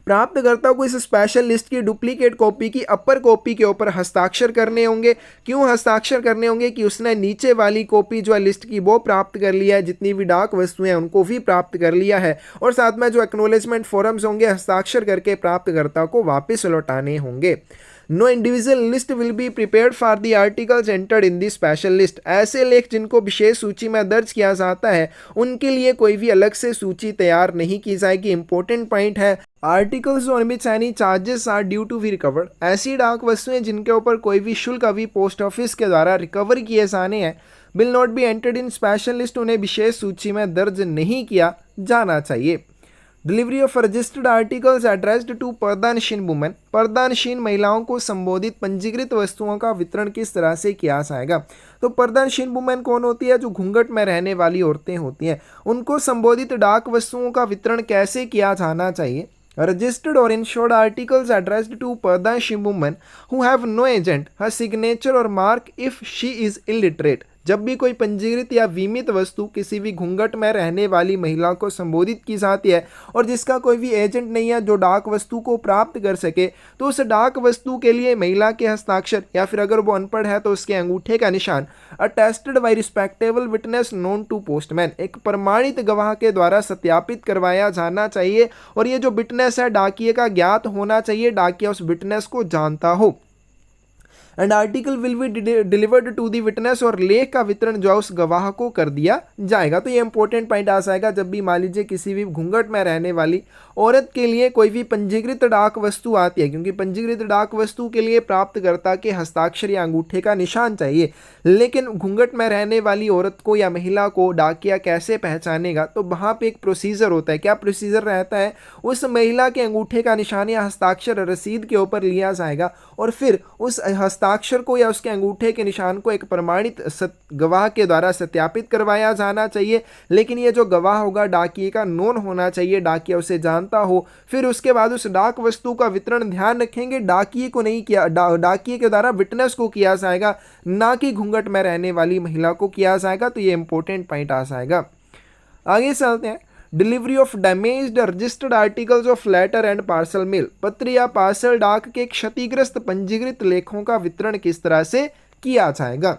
A: प्राप्तकर्ता को इस स्पेशल लिस्ट की डुप्लीकेट कॉपी की अपर कॉपी के ऊपर हस्ताक्षर करने होंगे। क्यों हस्ताक्षर करने होंगे कि उसने नीचे वाली कॉपी जो है लिस्ट की वो प्राप्त कर लिया है, जितनी भी डाक वस्तुएं हैं उनको भी प्राप्त कर लिया है और साथ में जो एक्नोलेजमेंट फॉर्म्स होंगे हस्ताक्षर करके प्राप्तकर्ता को वापस लौटाने होंगे। No individual list will be prepared for the articles entered in the special list, ऐसे लेख जिनको विशेष सूची में दर्ज किया जाता है उनके लिए कोई भी अलग से सूची तैयार नहीं की जाएगी। इंपॉर्टेंट पॉइंट है, articles on which any charges are due to be recovered, ऐसी डाक वस्तुएं जिनके ऊपर कोई भी शुल्क अभी पोस्ट ऑफिस के द्वारा रिकवर किए जाने हैं, will not be entered in special list, उन्हें विशेष सूची में दर्ज नहीं किया जाना चाहिए। Delivery of registered articles addressed to pardanashin women, पर्दानशीन महिलाओं को संबोधित पंजीकृत वस्तुओं का वितरण किस तरह से किया जाएगा। तो पर्दानशीन वुमेन कौन होती है, जो घूंघट में रहने वाली औरतें होती हैं, उनको संबोधित डाक वस्तुओं का वितरण कैसे किया जाना चाहिए। Registered or insured articles addressed to Pardhansheen women who have no agent, her signature or mark if she is illiterate, जब भी कोई पंजीकृत या बीमित वस्तु किसी भी घूंघट में रहने वाली महिला को संबोधित की जाती है और जिसका कोई भी एजेंट नहीं है जो डाक वस्तु को प्राप्त कर सके, तो उस डाक वस्तु के लिए महिला के हस्ताक्षर या फिर अगर वो अनपढ़ है तो उसके अंगूठे का निशान, attested by respectable witness known to postman, एक प्रमाणित गवाह के द्वारा सत्यापित करवाया जाना चाहिए और ये जो विटनेस है डाकिये का ज्ञात होना चाहिए, डाकिया उस विटनेस को जानता हो। And article will be delivered to the witness, और लेख का वितरण जो है उस गवाह को कर दिया जाएगा। तो ये इंपॉर्टेंट पॉइंट आ जाएगा जब भी मान लीजिए किसी भी घूंघट में रहने वाली औरत के लिए कोई भी पंजीकृत डाक वस्तु आती है, क्योंकि पंजीकृत डाक वस्तु के लिए प्राप्तकर्ता के हस्ताक्षर या अंगूठे का निशान चाहिए, लेकिन घूंघट में रहने वाली औरत को या महिला को डाकिया कैसे पहचानेगा, तो वहाँ पे एक प्रोसीजर होता है। क्या प्रोसीजर रहता है, उस महिला के अंगूठे का निशान या हस्ताक्षर रसीद के ऊपर लिया जाएगा और फिर उस हस्ताक्षर को या उसके अंगूठे के निशान को एक प्रमाणित गवाह के द्वारा सत्यापित करवाया जाना चाहिए, लेकिन ये जो गवाह होगा डाकिये का नोन होना चाहिए, डाकिया उसे जानता हो। फिर उसके बाद उस डाक वस्तु का वितरण ध्यान रखेंगे डाकिये को नहीं किया, डाकिये के द्वारा विटनेस को किया जाएगा, ना कि घूंघट में रहने वाली महिला को किया जाएगा। तो ये इंपॉर्टेंट पॉइंट आ जाएगा। आगे चलते हैं, delivery of damaged registered articles of letter and parcel mail, पत्र या पार्सल डाक के क्षतिग्रस्त पंजीकृत लेखों का वितरण किस तरह से किया जाएगा।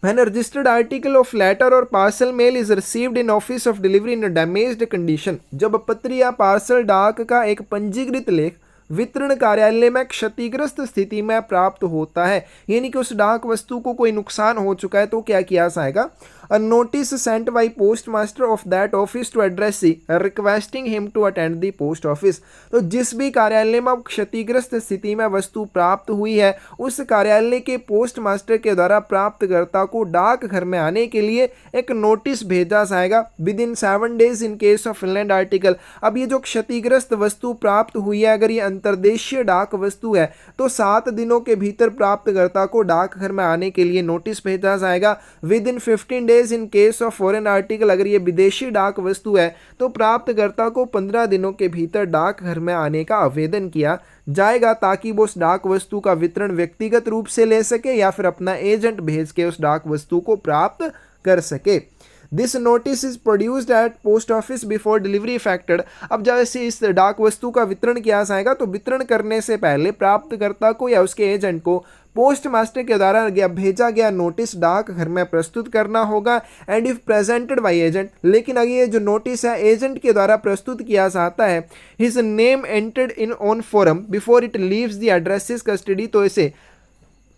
A: When a registered article of letter or parcel mail is received in office of delivery in a damaged condition, जब पत्र या पार्सल डाक का एक पंजीकृत लेख वितरण कार्यालय में क्षतिग्रस्त स्थिति में प्राप्त होता है, यानी कि उस डाक वस्तु को कोई नुकसान हो चुका है, तो क्या किया जाएगा, a notice sent by postmaster of that office to addressee requesting him to attend the post office। तो जिस भी कार्यालय में क्षतिग्रस्त स्थिति में वस्तु प्राप्त हुई है उस कार्यालय के पोस्ट मास्टर के द्वारा प्राप्तकर्ता को डाक घर में आने के लिए एक नोटिस भेजा जाएगा with in 7 days in case of inland article. अब ये जो क्षतिग्रस्त वस्तु प्राप्त हुई है, अगर ये अंतर्देशीय डाक वस्तु है तो 7 दिनों के भीतर प्राप्तकर्ता को डाकघर में आने के लिए नोटिस भेजा जाएगा। With in 15 days in case of foreign article, अगर ये विदेशी डाक वस्तु है तो प्राप्तकर्ता को 15 दिनों के भीतर डाकघर में आने का आवेदन किया जाएगा ताकि वो उस डाक वस्तु का वितरण व्यक्तिगत रूप से ले सके या फिर अपना एजेंट भेज के उस डाक वस्तु को प्राप्त कर सके। This notice is produced at post office before delivery affected. अब जैसे इस डाक वस्तु का वितरण किया जाएगा तो वितरण करने से पहले प्राप्तकर्ता को या उसके एजेंट को पोस्ट मास्टर के द्वारा भेजा गया नोटिस डाक घर में प्रस्तुत करना होगा। And if presented by agent, लेकिन अगर ये जो नोटिस है एजेंट के द्वारा प्रस्तुत किया जाता है, his name entered in on forum before it leaves the addresses custody, तो इसे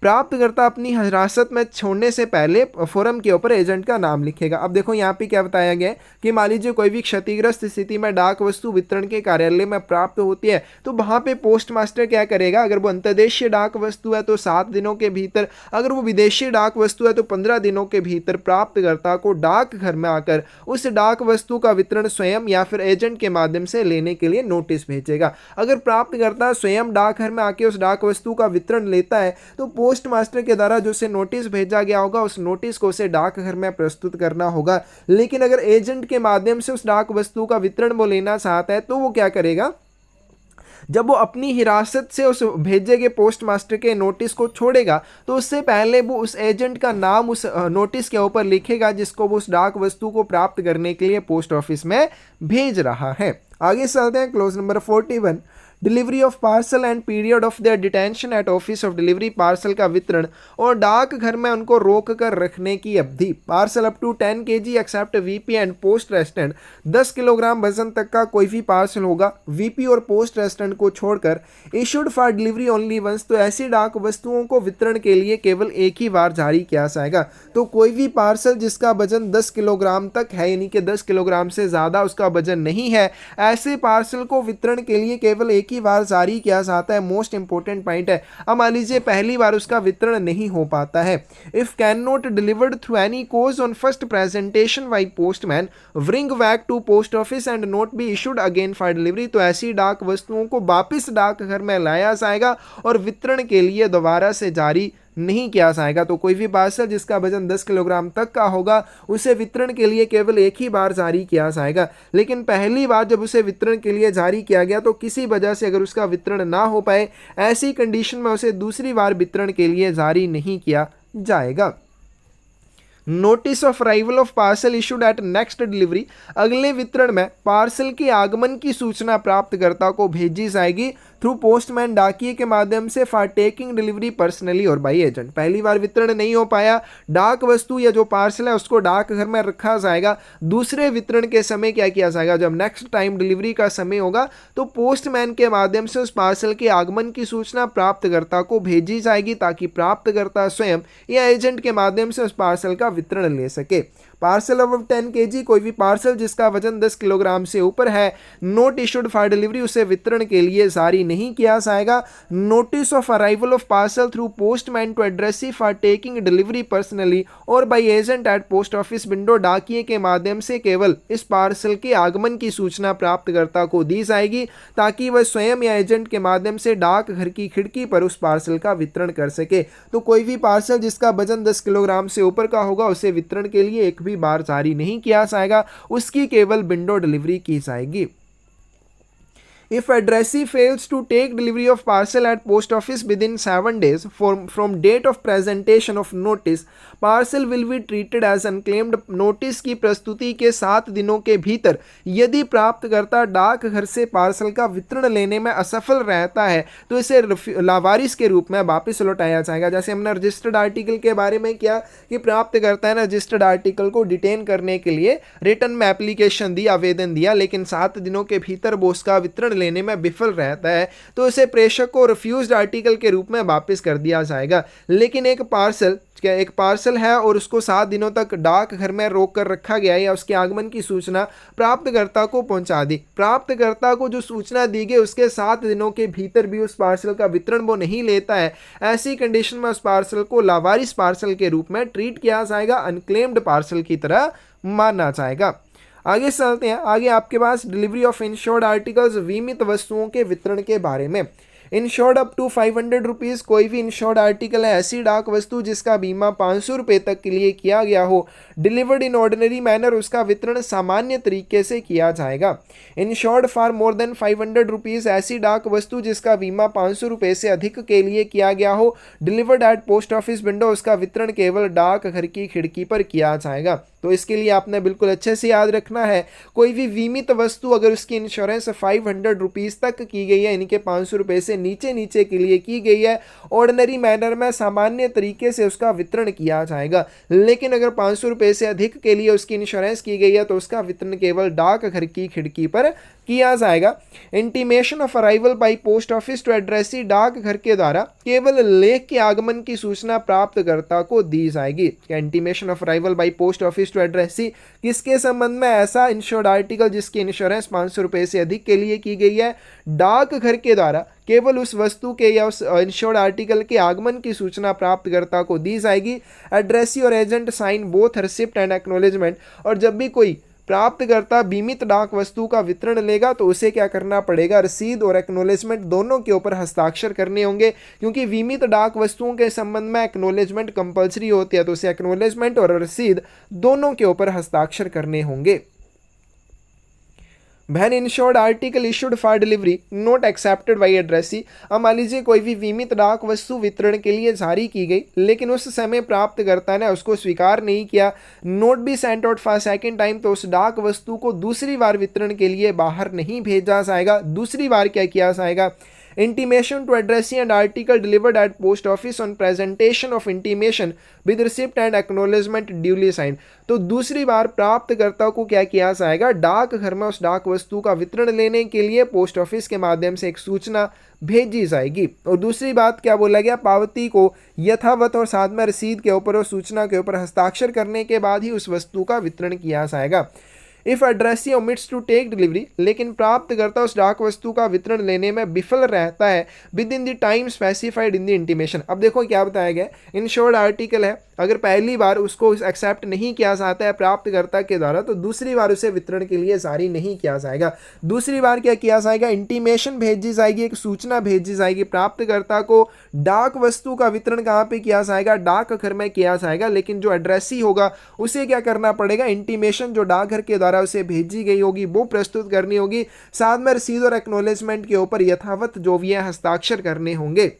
A: प्राप्तकर्ता अपनी हिरासत में छोड़ने से पहले फोरम के ऊपर एजेंट का नाम लिखेगा। अब देखो यहाँ पे क्या बताया गया है कि मान लीजिए कोई भी क्षतिग्रस्त स्थिति में डाक वस्तु वितरण के कार्यालय में प्राप्त होती है तो वहाँ पे पोस्ट मास्टर क्या करेगा, अगर वो अंतर्देशीय डाक वस्तु है तो 7 दिनों के भीतर, अगर वो विदेशी डाक वस्तु है तो 15 दिनों के भीतर प्राप्तकर्ता को डाक घर में आकर उस डाक वस्तु का वितरण स्वयं या फिर एजेंट के माध्यम से लेने के लिए नोटिस भेजेगा। अगर प्राप्तकर्ता स्वयं डाक घर में आके उस डाक वस्तु का वितरण लेता है तो पोस्ट मास्टर के द्वारा जो से नोटिस भेजा गया होगा उस नोटिस को उसे डाकघर में प्रस्तुत करना होगा। लेकिन अगर एजेंट के माध्यम से उस डाक वस्तु का वितरण वो लेना चाहता है तो वो क्या करेगा, जब वो अपनी हिरासत से उस भेजे गए पोस्ट मास्टर के नोटिस को छोड़ेगा तो उससे पहले वो उस एजेंट का नाम उस नोटिस के ऊपर लिखेगा जिसको वो उस डाक वस्तु को प्राप्त करने के लिए पोस्ट ऑफिस में भेज रहा है। आगे चलते हैं clause number 41, delivery of parcel and period of their detention at office of delivery. Parcel का वितरण और डाक घर में उनको रोक कर रखने की अवधि। Parcel up to 10 kg except VP and poste restante, 10 किलोग्राम वजन तक का कोई भी पार्सल होगा वीपी और पोस्ट रेस्टेंट को छोड़कर। Issued for delivery only once, तो ऐसी डाक वस्तुओं को वितरण के लिए केवल एक ही बार जारी किया जाएगा। तो कोई भी पार्सल जिसका वजन 10 किलोग्राम तक है, यानी कि 10 किलोग्राम से ज़्यादा उसका वजन नहीं है, ऐसे पार्सल को वितरण के लिए केवल एक ही बार जारी किया जाता है। मोस्ट इंपोर्टेंट पॉइंट है। अब मान लीजिए पहली बार उसका वितरण नहीं हो पाता है, if can not delivered through any cause on first presentation by postman bring back to post office and not be issued again for delivery, तो ऐसी डाक वस्तुओं को वापस डाकघर में लाया जाएगा और वितरण के लिए दोबारा से जारी नहीं किया जाएगा। तो कोई भी पार्सल जिसका वजन 10 किलोग्राम तक का होगा उसे वितरण के लिए केवल एक ही बार जारी किया जाएगा। लेकिन पहली बार जब उसे वितरण के लिए जारी किया गया तो किसी वजह से अगर उसका वितरण ना हो पाए, ऐसी कंडीशन में उसे दूसरी बार वितरण के लिए जारी नहीं किया जाएगा। Notice of arrival of parcel issued at next delivery, अगले वितरण में पार्सल के आगमन की सूचना प्राप्तकर्ता को भेजी जाएगी थ्रू पोस्टमैन, डाकिए के माध्यम से, फॉर टेकिंग डिलीवरी पर्सनली और बाई एजेंट। पहली बार वितरण नहीं हो पाया, डाक वस्तु या जो पार्सल है उसको डाकघर में रखा जाएगा। दूसरे वितरण के समय क्या किया जाएगा, जब नेक्स्ट टाइम डिलीवरी का समय होगा तो पोस्टमैन के माध्यम से उस पार्सल के आगमन की सूचना प्राप्तकर्ता को भेजी जाएगी ताकि प्राप्तकर्ता स्वयं या एजेंट के माध्यम से उस पार्सल का वितरण ले सके। पार्सल ऑफ 10 kg, कोई भी पार्सल जिसका वजन 10 किलोग्राम से ऊपर है, नोट इशूड फॉर डिलीवरी, उसे वितरण के लिए जारी नहीं किया जाएगा। Notice of arrival of parcel through postman to addressee for taking delivery personally और by agent at post office window, डाकिए के माध्यम से केवल इस पार्सल के आगमन की सूचना प्राप्तकर्ता को दी जाएगी ताकि वह स्वयं या एजेंट के माध्यम से डाकघर की खिड़की पर उस पार्सल का वितरण कर सके। तो कोई भी पार्सल जिसका वजन 10 किलोग्राम से ऊपर का होगा उसे वितरण के लिए एक भी बार जारी नहीं किया जाएगा, उसकी केवल विंडो डिलीवरी की जाएगी। If addressee fails to take delivery of parcel at post office within 7 days from date of presentation of notice, parcel will be treated as unclaimed। Notice की प्रस्तुति के 7 दिनों के भीतर यदि प्राप्तकर्ता डाकघर से पार्सल का वितरण लेने में असफल रहता है तो इसे लावारिस के रूप में वापस लौटाया जाएगा। जैसे हमने रजिस्टर्ड आर्टिकल के बारे में किया कि प्राप्तकर्ता ने रजिस्टर्ड आर्टिकल को डिटेन करने के लिए रिटर्न में एप्लीकेशन दी, आवेदन दिया, लेकिन 7 दिनों के भीतर वो उसका वितरण लेने में विफल रहता है तो इसे प्रेषक को रिफ्यूज्ड आर्टिकल के रूप में वापस कर दिया जाएगा। लेकिन एक पार्सल है और उसको 7 दिनों तक डाक घर में रोक कर रखा गया या उसके आगमन की सूचना प्राप्तकर्ता को पहुंचा दी, प्राप्तकर्ता को जो सूचना दी गई उसके 7 दिनों के भीतर भी उस पार्सल का वितरण वो नहीं लेता है, ऐसी कंडीशन में उस पार्सल को लावारिस पार्सल के रूप में ट्रीट किया जाएगा, अनक्लेम्ड पार्सल की तरह माना जाएगा। आगे चलते हैं, आगे आपके पास डिलीवरी ऑफ इंश्योर्ड आर्टिकल्स, बीमित वस्तुओं के वितरण के बारे में। इंश्योर्ड अप टू 500 रुपीज़, कोई भी इंश्योर्ड आर्टिकल है ऐसी डाक वस्तु जिसका बीमा 500 रुपये तक के लिए किया गया हो, डिलीवर्ड इन ऑर्डिनरी मैनर, उसका वितरण सामान्य तरीके से किया जाएगा। Insured for more than 500 rupees, ऐसी डाक वस्तु जिसका बीमा 500 रुपये से अधिक के लिए किया गया हो, delivered at post office window, उसका वितरण केवल डाक घर की खिड़की पर किया जाएगा। तो इसके लिए आपने बिल्कुल अच्छे से याद रखना है, कोई भी बीमित वस्तु अगर उसकी इंश्योरेंस 500 रुपीज़ तक की गई है, यानी कि 500 रुपये से नीचे के लिए की गई है, ऑर्डिनरी मैनर में सामान्य तरीके से उसका वितरण किया जाएगा। लेकिन अगर 500 रुपये से अधिक के लिए उसकी इंश्योरेंस की गई है तो उसका वितरण केवल डाक घर की खिड़की पर किया जाएगा। Intimation of arrival by post office to addressee, डाक घर के द्वारा केवल लेख के आगमन की सूचना प्राप्तकर्ता को दी जाएगी। Intimation of arrival by post office to addressee किसके संबंध में? ऐसा इंश्योर्ड आर्टिकल जिसकी इंश्योरेंस 500 रुपये से अधिक के लिए की गई है, डाक घर के द्वारा केवल उस वस्तु के या उस इंश्योर्ड आर्टिकल के आगमन की सूचना प्राप्तकर्ता को दी जाएगी। एड्रेसी और agent sign both receipt and acknowledgement, और जब भी कोई प्राप्तकर्ता बीमित डाक वस्तु का वितरण लेगा तो उसे क्या करना पड़ेगा? रसीद और एक्नॉलेजमेंट दोनों के ऊपर हस्ताक्षर करने होंगे, क्योंकि बीमित डाक वस्तुओं के संबंध में एक्नॉलेजमेंट कंपलसरी होती है, तो उसे एक्नॉलेजमेंट और रसीद दोनों के ऊपर हस्ताक्षर करने होंगे। When insured article issued for delivery not accepted by addressee, अब मान लीजिए कोई भी बीमित डाक वस्तु वितरण के लिए जारी की गई लेकिन उस समय प्राप्तकर्ता ने उसको स्वीकार नहीं किया, note be sent out for second time, तो उस डाक वस्तु को दूसरी बार वितरण के लिए बाहर नहीं भेजा जाएगा। दूसरी बार क्या किया जाएगा? Intimation to addressee and article delivered at post office on presentation of intimation with receipt and acknowledgement duly sign, तो दूसरी बार प्राप्तकर्ता को क्या किया जाएगा? डाक घर में उस डाक वस्तु का वितरण लेने के लिए पोस्ट ऑफिस के माध्यम से एक सूचना भेजी जाएगी। और दूसरी बात क्या बोला गया? पावती को यथावत और साथ में रसीद के ऊपर और सूचना के ऊपर हस्ताक्षर करने के बाद ही उस वस्तु का वितरण किया जाएगा। If addressee omits to take delivery, लेकिन प्राप्तकर्ता उस डाक वस्तु का वितरण लेने में विफल रहता है with in the time specified in the intimation. अब देखो क्या बताया गया, इंश्योर्ड आर्टिकल है, अगर पहली बार उसको एक्सेप्ट नहीं किया जाता है प्राप्तकर्ता के द्वारा तो दूसरी बार उसे वितरण के लिए जारी नहीं किया जाएगा। दूसरी बार क्या किया जाएगा? इंटीमेशन भेजी जाएगी, एक सूचना भेजी जाएगी प्राप्तकर्ता को। डाक वस्तु का वितरण कहाँ पे किया जाएगा? डाकघर में किया जाएगा, लेकिन जो एड्रेसी होगा उसे क्या करना पड़ेगा? इंटीमेशन जो डाकघर के द्वारा उसे भेजी गई होगी वो प्रस्तुत करनी होगी, साथ में रसीद और एक्नॉलेजमेंट के ऊपर यथावत जो भी है हस्ताक्षर करने होंगे।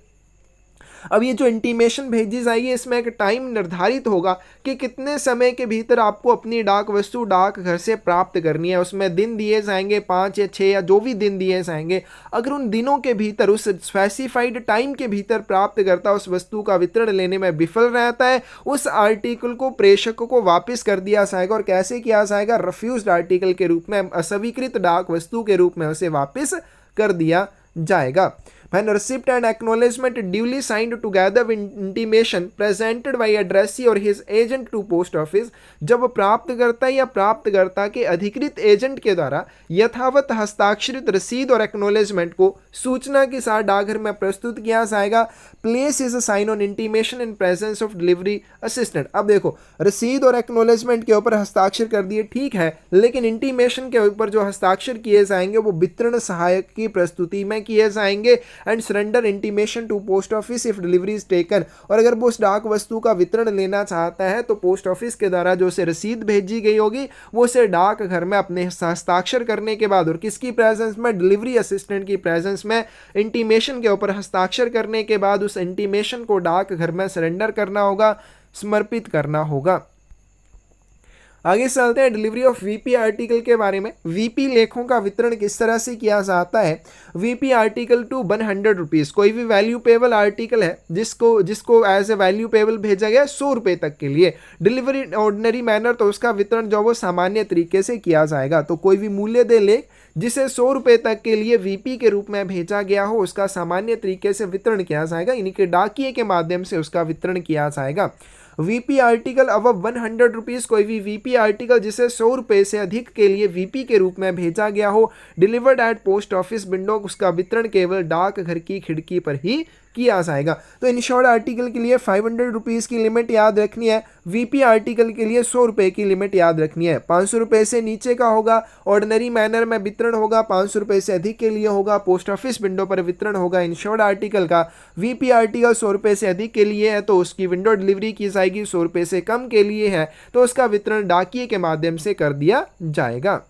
A: अब ये जो इंटीमेशन भेजी जाएगी इसमें एक टाइम निर्धारित होगा कि कितने समय के भीतर आपको अपनी डाक वस्तु डाक घर से प्राप्त करनी है। उसमें दिन दिए जाएंगे, 5 या 6 या जो भी दिन दिए जाएंगे। अगर उन दिनों के भीतर उस स्पेसिफाइड टाइम के भीतर प्राप्त करता उस वस्तु का वितरण लेने में विफल रहता है, उस आर्टिकल को प्रेषक को वापस कर दिया जाएगा। और कैसे किया जाएगा? रिफ्यूज्ड आर्टिकल के रूप में, अस्वीकृत डाक वस्तु के रूप में उसे वापस कर दिया जाएगा। When receipt and acknowledgement duly signed together with intimation presented by addressee or his agent to post office, जब प्राप्तकर्ता या प्राप्तकर्ता के अधिकृत एजेंट के द्वारा यथावत हस्ताक्षरित रसीद और एक्नॉलेजमेंट को सूचना के साथ डाकघर में प्रस्तुत किया जाएगा। Place is a sign on intimation in presence of delivery assistant. अब देखो, रसीद और एक्नॉलेजमेंट के ऊपर हस्ताक्षर कर दिए, ठीक है, लेकिन इंटीमेशन के ऊपर जो हस्ताक्षर किए जाएंगे वो वितरण सहायक की प्रस्तुति में किए जाएंगे। And surrender intimation to post office if delivery is taken, और अगर वो उस डाक वस्तु का वितरण लेना चाहता है तो पोस्ट ऑफिस के द्वारा जो उसे रसीद भेजी गई होगी वो उसे डाक घर में अपने हस्ताक्षर करने के बाद और किसकी प्रेजेंस में? डिलीवरी असिस्टेंट की प्रेजेंस में इंटीमेशन के ऊपर हस्ताक्षर करने के बाद उस इंटीमेशन को डाक घर में सरेंडर करना होगा, समर्पित करना होगा। आगे चलते हैं डिलीवरी ऑफ वीपी आर्टिकल के बारे में। वीपी लेखों का वितरण किस तरह से किया जाता है? वीपी आर्टिकल टू 100 रुपीज़, कोई भी वैल्यू पेबल आर्टिकल है जिसको एज ए वैल्यू पेबल भेजा गया 100 रुपये तक के लिए, डिलीवरी ऑर्डिनरी मैनर, तो उसका वितरण जो वो सामान्य तरीके से किया जाएगा। तो कोई भी मूल्य दे लेख जिसे 100 रुपये तक के लिए वीपी के रूप में भेजा गया हो उसका सामान्य तरीके से वितरण किया जाएगा, यानी कि डाकिए के माध्यम से उसका वितरण किया जाएगा। वीपी आर्टिकल अब 100 रुपीज़, कोई भी वीपी आर्टिकल जिसे 100 रुपये से अधिक के लिए वीपी के रूप में भेजा गया हो, delivered at post office window, उसका वितरण केवल डाक घर की खिड़की पर ही किया जाएगा। तो इंश्योर्ड आर्टिकल के लिए 500 रुपीज़ की लिमिट याद रखनी है, वीपी आर्टिकल के लिए 100 रुपये की लिमिट याद रखनी है। 500 रुपये से नीचे का होगा ऑर्डिनरी मैनर में वितरण होगा, 500 रुपये से अधिक के लिए होगा पोस्ट ऑफिस विंडो पर वितरण होगा इंश्योर्ड आर्टिकल का। वीपी आर्टिकल 100 रुपये से अधिक के लिए है तो उसकी विंडो डिलीवरी की जाएगी, 100 रुपये से कम के लिए है तो उसका वितरण डाकिए के माध्यम से कर दिया जाएगा।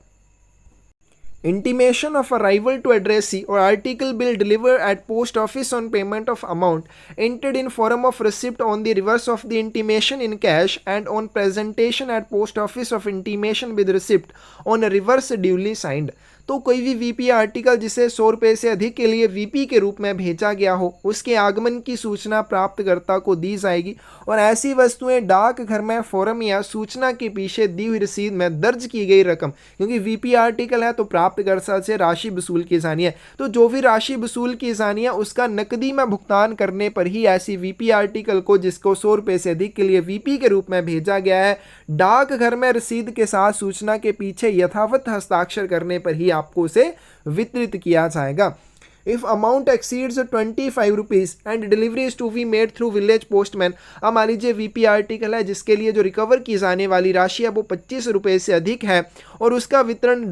A: Intimation of arrival to addressee or article bill delivered at post office on payment of amount entered in form of receipt on the reverse of the intimation in cash and on presentation at post office of intimation with receipt on reverse duly signed। तो कोई भी वीपी आर्टिकल जिसे 100 रुपये से अधिक के लिए वीपी के रूप में भेजा गया हो उसके आगमन की सूचना प्राप्तकर्ता को दी जाएगी और ऐसी वस्तुएं डाकघर में फॉर्म या सूचना के पीछे दी हुई रसीद में दर्ज की गई रकम, क्योंकि वीपी आर्टिकल है तो प्राप्तकर्ता से राशि वसूल की जानी है, तो जो भी राशि वसूल की जानी है उसका नकदी में भुगतान करने पर ही ऐसी वीपी आर्टिकल को जिसको 100 रुपये से अधिक के लिए वीपी के रूप में भेजा गया है डाकघर में रसीद के साथ सूचना के पीछे यथावत हस्ताक्षर करने पर ही आपको उसे वितरित किया जाएगा। If amount exceeds 25 rupees and delivery is to be made through village postman, अब मान लीजिए वीपी आर्टिकल है जिसके लिए जो रिकवर की जाने वाली राशि है वो 25 रुपये से अधिक है और उसका वितरण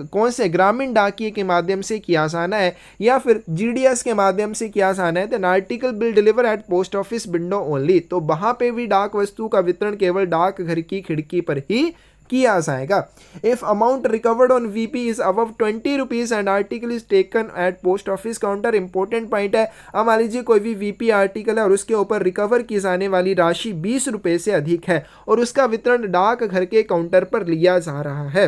A: कौन से ग्रामीण डाकिए के माध्यम से किया जाना है या फिर जीडीएस के माध्यम से किया जाना है, then article will deliver at post office window only. तो वहां पे भी डाक वस्तु का वितरण केवल डाकघर की खिड़की पर ही किया जाएगा। If amount recovered on VP is above 20 rupees and article is taken at post office counter, important point है, अब मान लीजिए कोई भी वीपी आर्टिकल है और उसके ऊपर रिकवर की जाने वाली राशि 20 रुपये से अधिक है और उसका वितरण डाकघर के काउंटर पर लिया जा रहा है।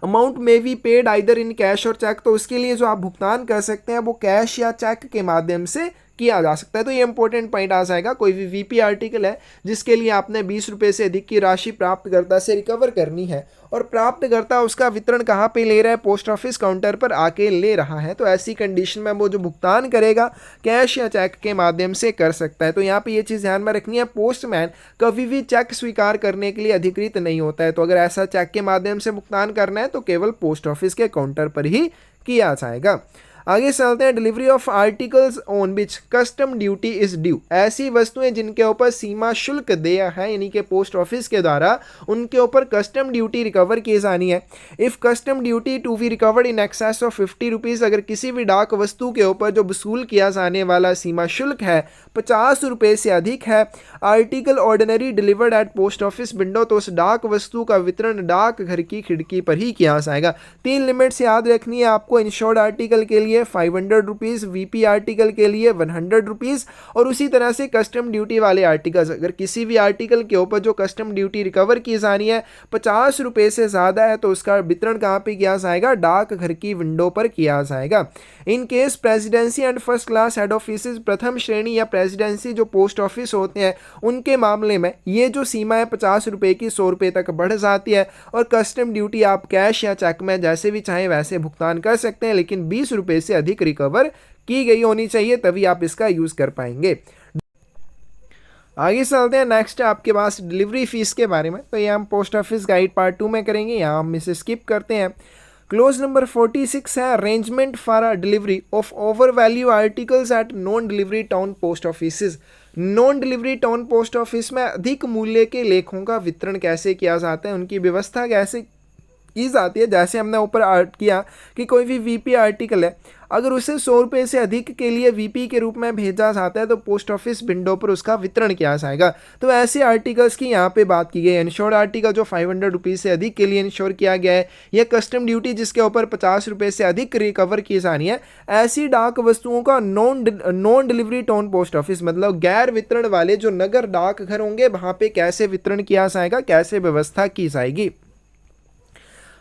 A: अमाउंट में be paid either in cash और चेक, तो उसके लिए जो आप भुगतान कर सकते हैं वो कैश या चेक के माध्यम से किया जा सकता है। तो ये इंपॉर्टेंट पॉइंट आ जाएगा, कोई भी वीपी आर्टिकल है जिसके लिए आपने 20 रुपये से अधिक की राशि प्राप्तकर्ता से रिकवर करनी है और प्राप्तकर्ता उसका वितरण कहाँ पे ले रहा है, पोस्ट ऑफिस काउंटर पर आके ले रहा है, तो ऐसी कंडीशन में वो जो भुगतान करेगा कैश या चेक के माध्यम से कर सकता है। तो यहाँ पे ये चीज़ ध्यान में रखनी है, पोस्टमैन कभी भी चेक स्वीकार करने के लिए अधिकृत नहीं होता है, तो अगर ऐसा चेक के माध्यम से भुगतान करना है तो केवल पोस्ट ऑफिस के काउंटर पर ही किया जाएगा। आगे चलते हैं, delivery of articles on which custom duty is due, ऐसी वस्तुएं जिनके ऊपर सीमा शुल्क देय है यानी कि पोस्ट ऑफिस के द्वारा उनके ऊपर कस्टम ड्यूटी रिकवर की जानी है। If custom duty to be recovered in excess of 50 rupees, अगर किसी भी डाक वस्तु के ऊपर जो वसूल किया जाने वाला सीमा शुल्क है 50 रुपये से अधिक है, article ordinary delivered at post office window, तो उस डाक वस्तु का वितरण डाकघर की खिड़की पर ही किया जाएगा। 3 लिमिट्स याद रखनी है आपको, इंश्योर्ड आर्टिकल के लिए 500 रुपीज़, वीपी आर्टिकल के लिए 100 रुपीज़ और उसी तरह से कस्टम ड्यूटी वाले आर्टिकल्स, अगर किसी भी आर्टिकल के ऊपर जो कस्टम ड्यूटी रिकवर की जानी है 50 रुपये से ज़्यादा है तो उसका वितरण कहाँ पे किया जाएगा, डाकघर की विंडो पर किया जाएगा। In case presidency and first class head office, प्रथम श्रेणी या प्रेसिडेंसी जो पोस्ट ऑफिस होते हैं उनके मामले में ये जो सीमा है 50 रुपये की 100 रुपये तक बढ़ जाती है और कस्टम ड्यूटी आप कैश या चेक में जैसे भी चाहें वैसे भुगतान कर सकते हैं, लेकिन 20 रुपये से अधिक रिकवर की गई होनी चाहिए तभी आप इसका यूज कर पाएंगे। आगे चलते हैं, नेक्स्ट है आपके पास डिलीवरी फीस के बारे में, तो ये हम पोस्ट ऑफिस गाइड पार्ट 2 में करेंगे, यहाँ हम इसे स्किप करते हैं। क्लोज नंबर 46 है, arrangement for delivery of over value articles at non delivery town post office. Non delivery town post office में अधिक मूल्य के लेखों का वितरण कैसे किया जाता है, उनकी व्यवस्था कैसे की जाती है। जैसे हमने ऊपर किया कि कोई भी वीपी आर्टिकल है अगर उसे 100 रुपये से अधिक के लिए वीपी के रूप में भेजा जाता है तो पोस्ट ऑफिस विंडो पर उसका वितरण किया जाएगा। तो ऐसे आर्टिकल्स की यहाँ पे बात की गई है। इंश्योर्ड आर्टिकल जो 500 रुपीज़ से अधिक के लिए इंश्योर किया गया है, या कस्टम ड्यूटी जिसके ऊपर 50 रुपये से अधिक रिकवर की जानी है, ऐसी डाक वस्तुओं का non delivery town post office मतलब गैर वितरण वाले जो नगर डाकघर होंगे वहाँ पे कैसे वितरण किया जाएगा, कैसे व्यवस्था की जाएगी।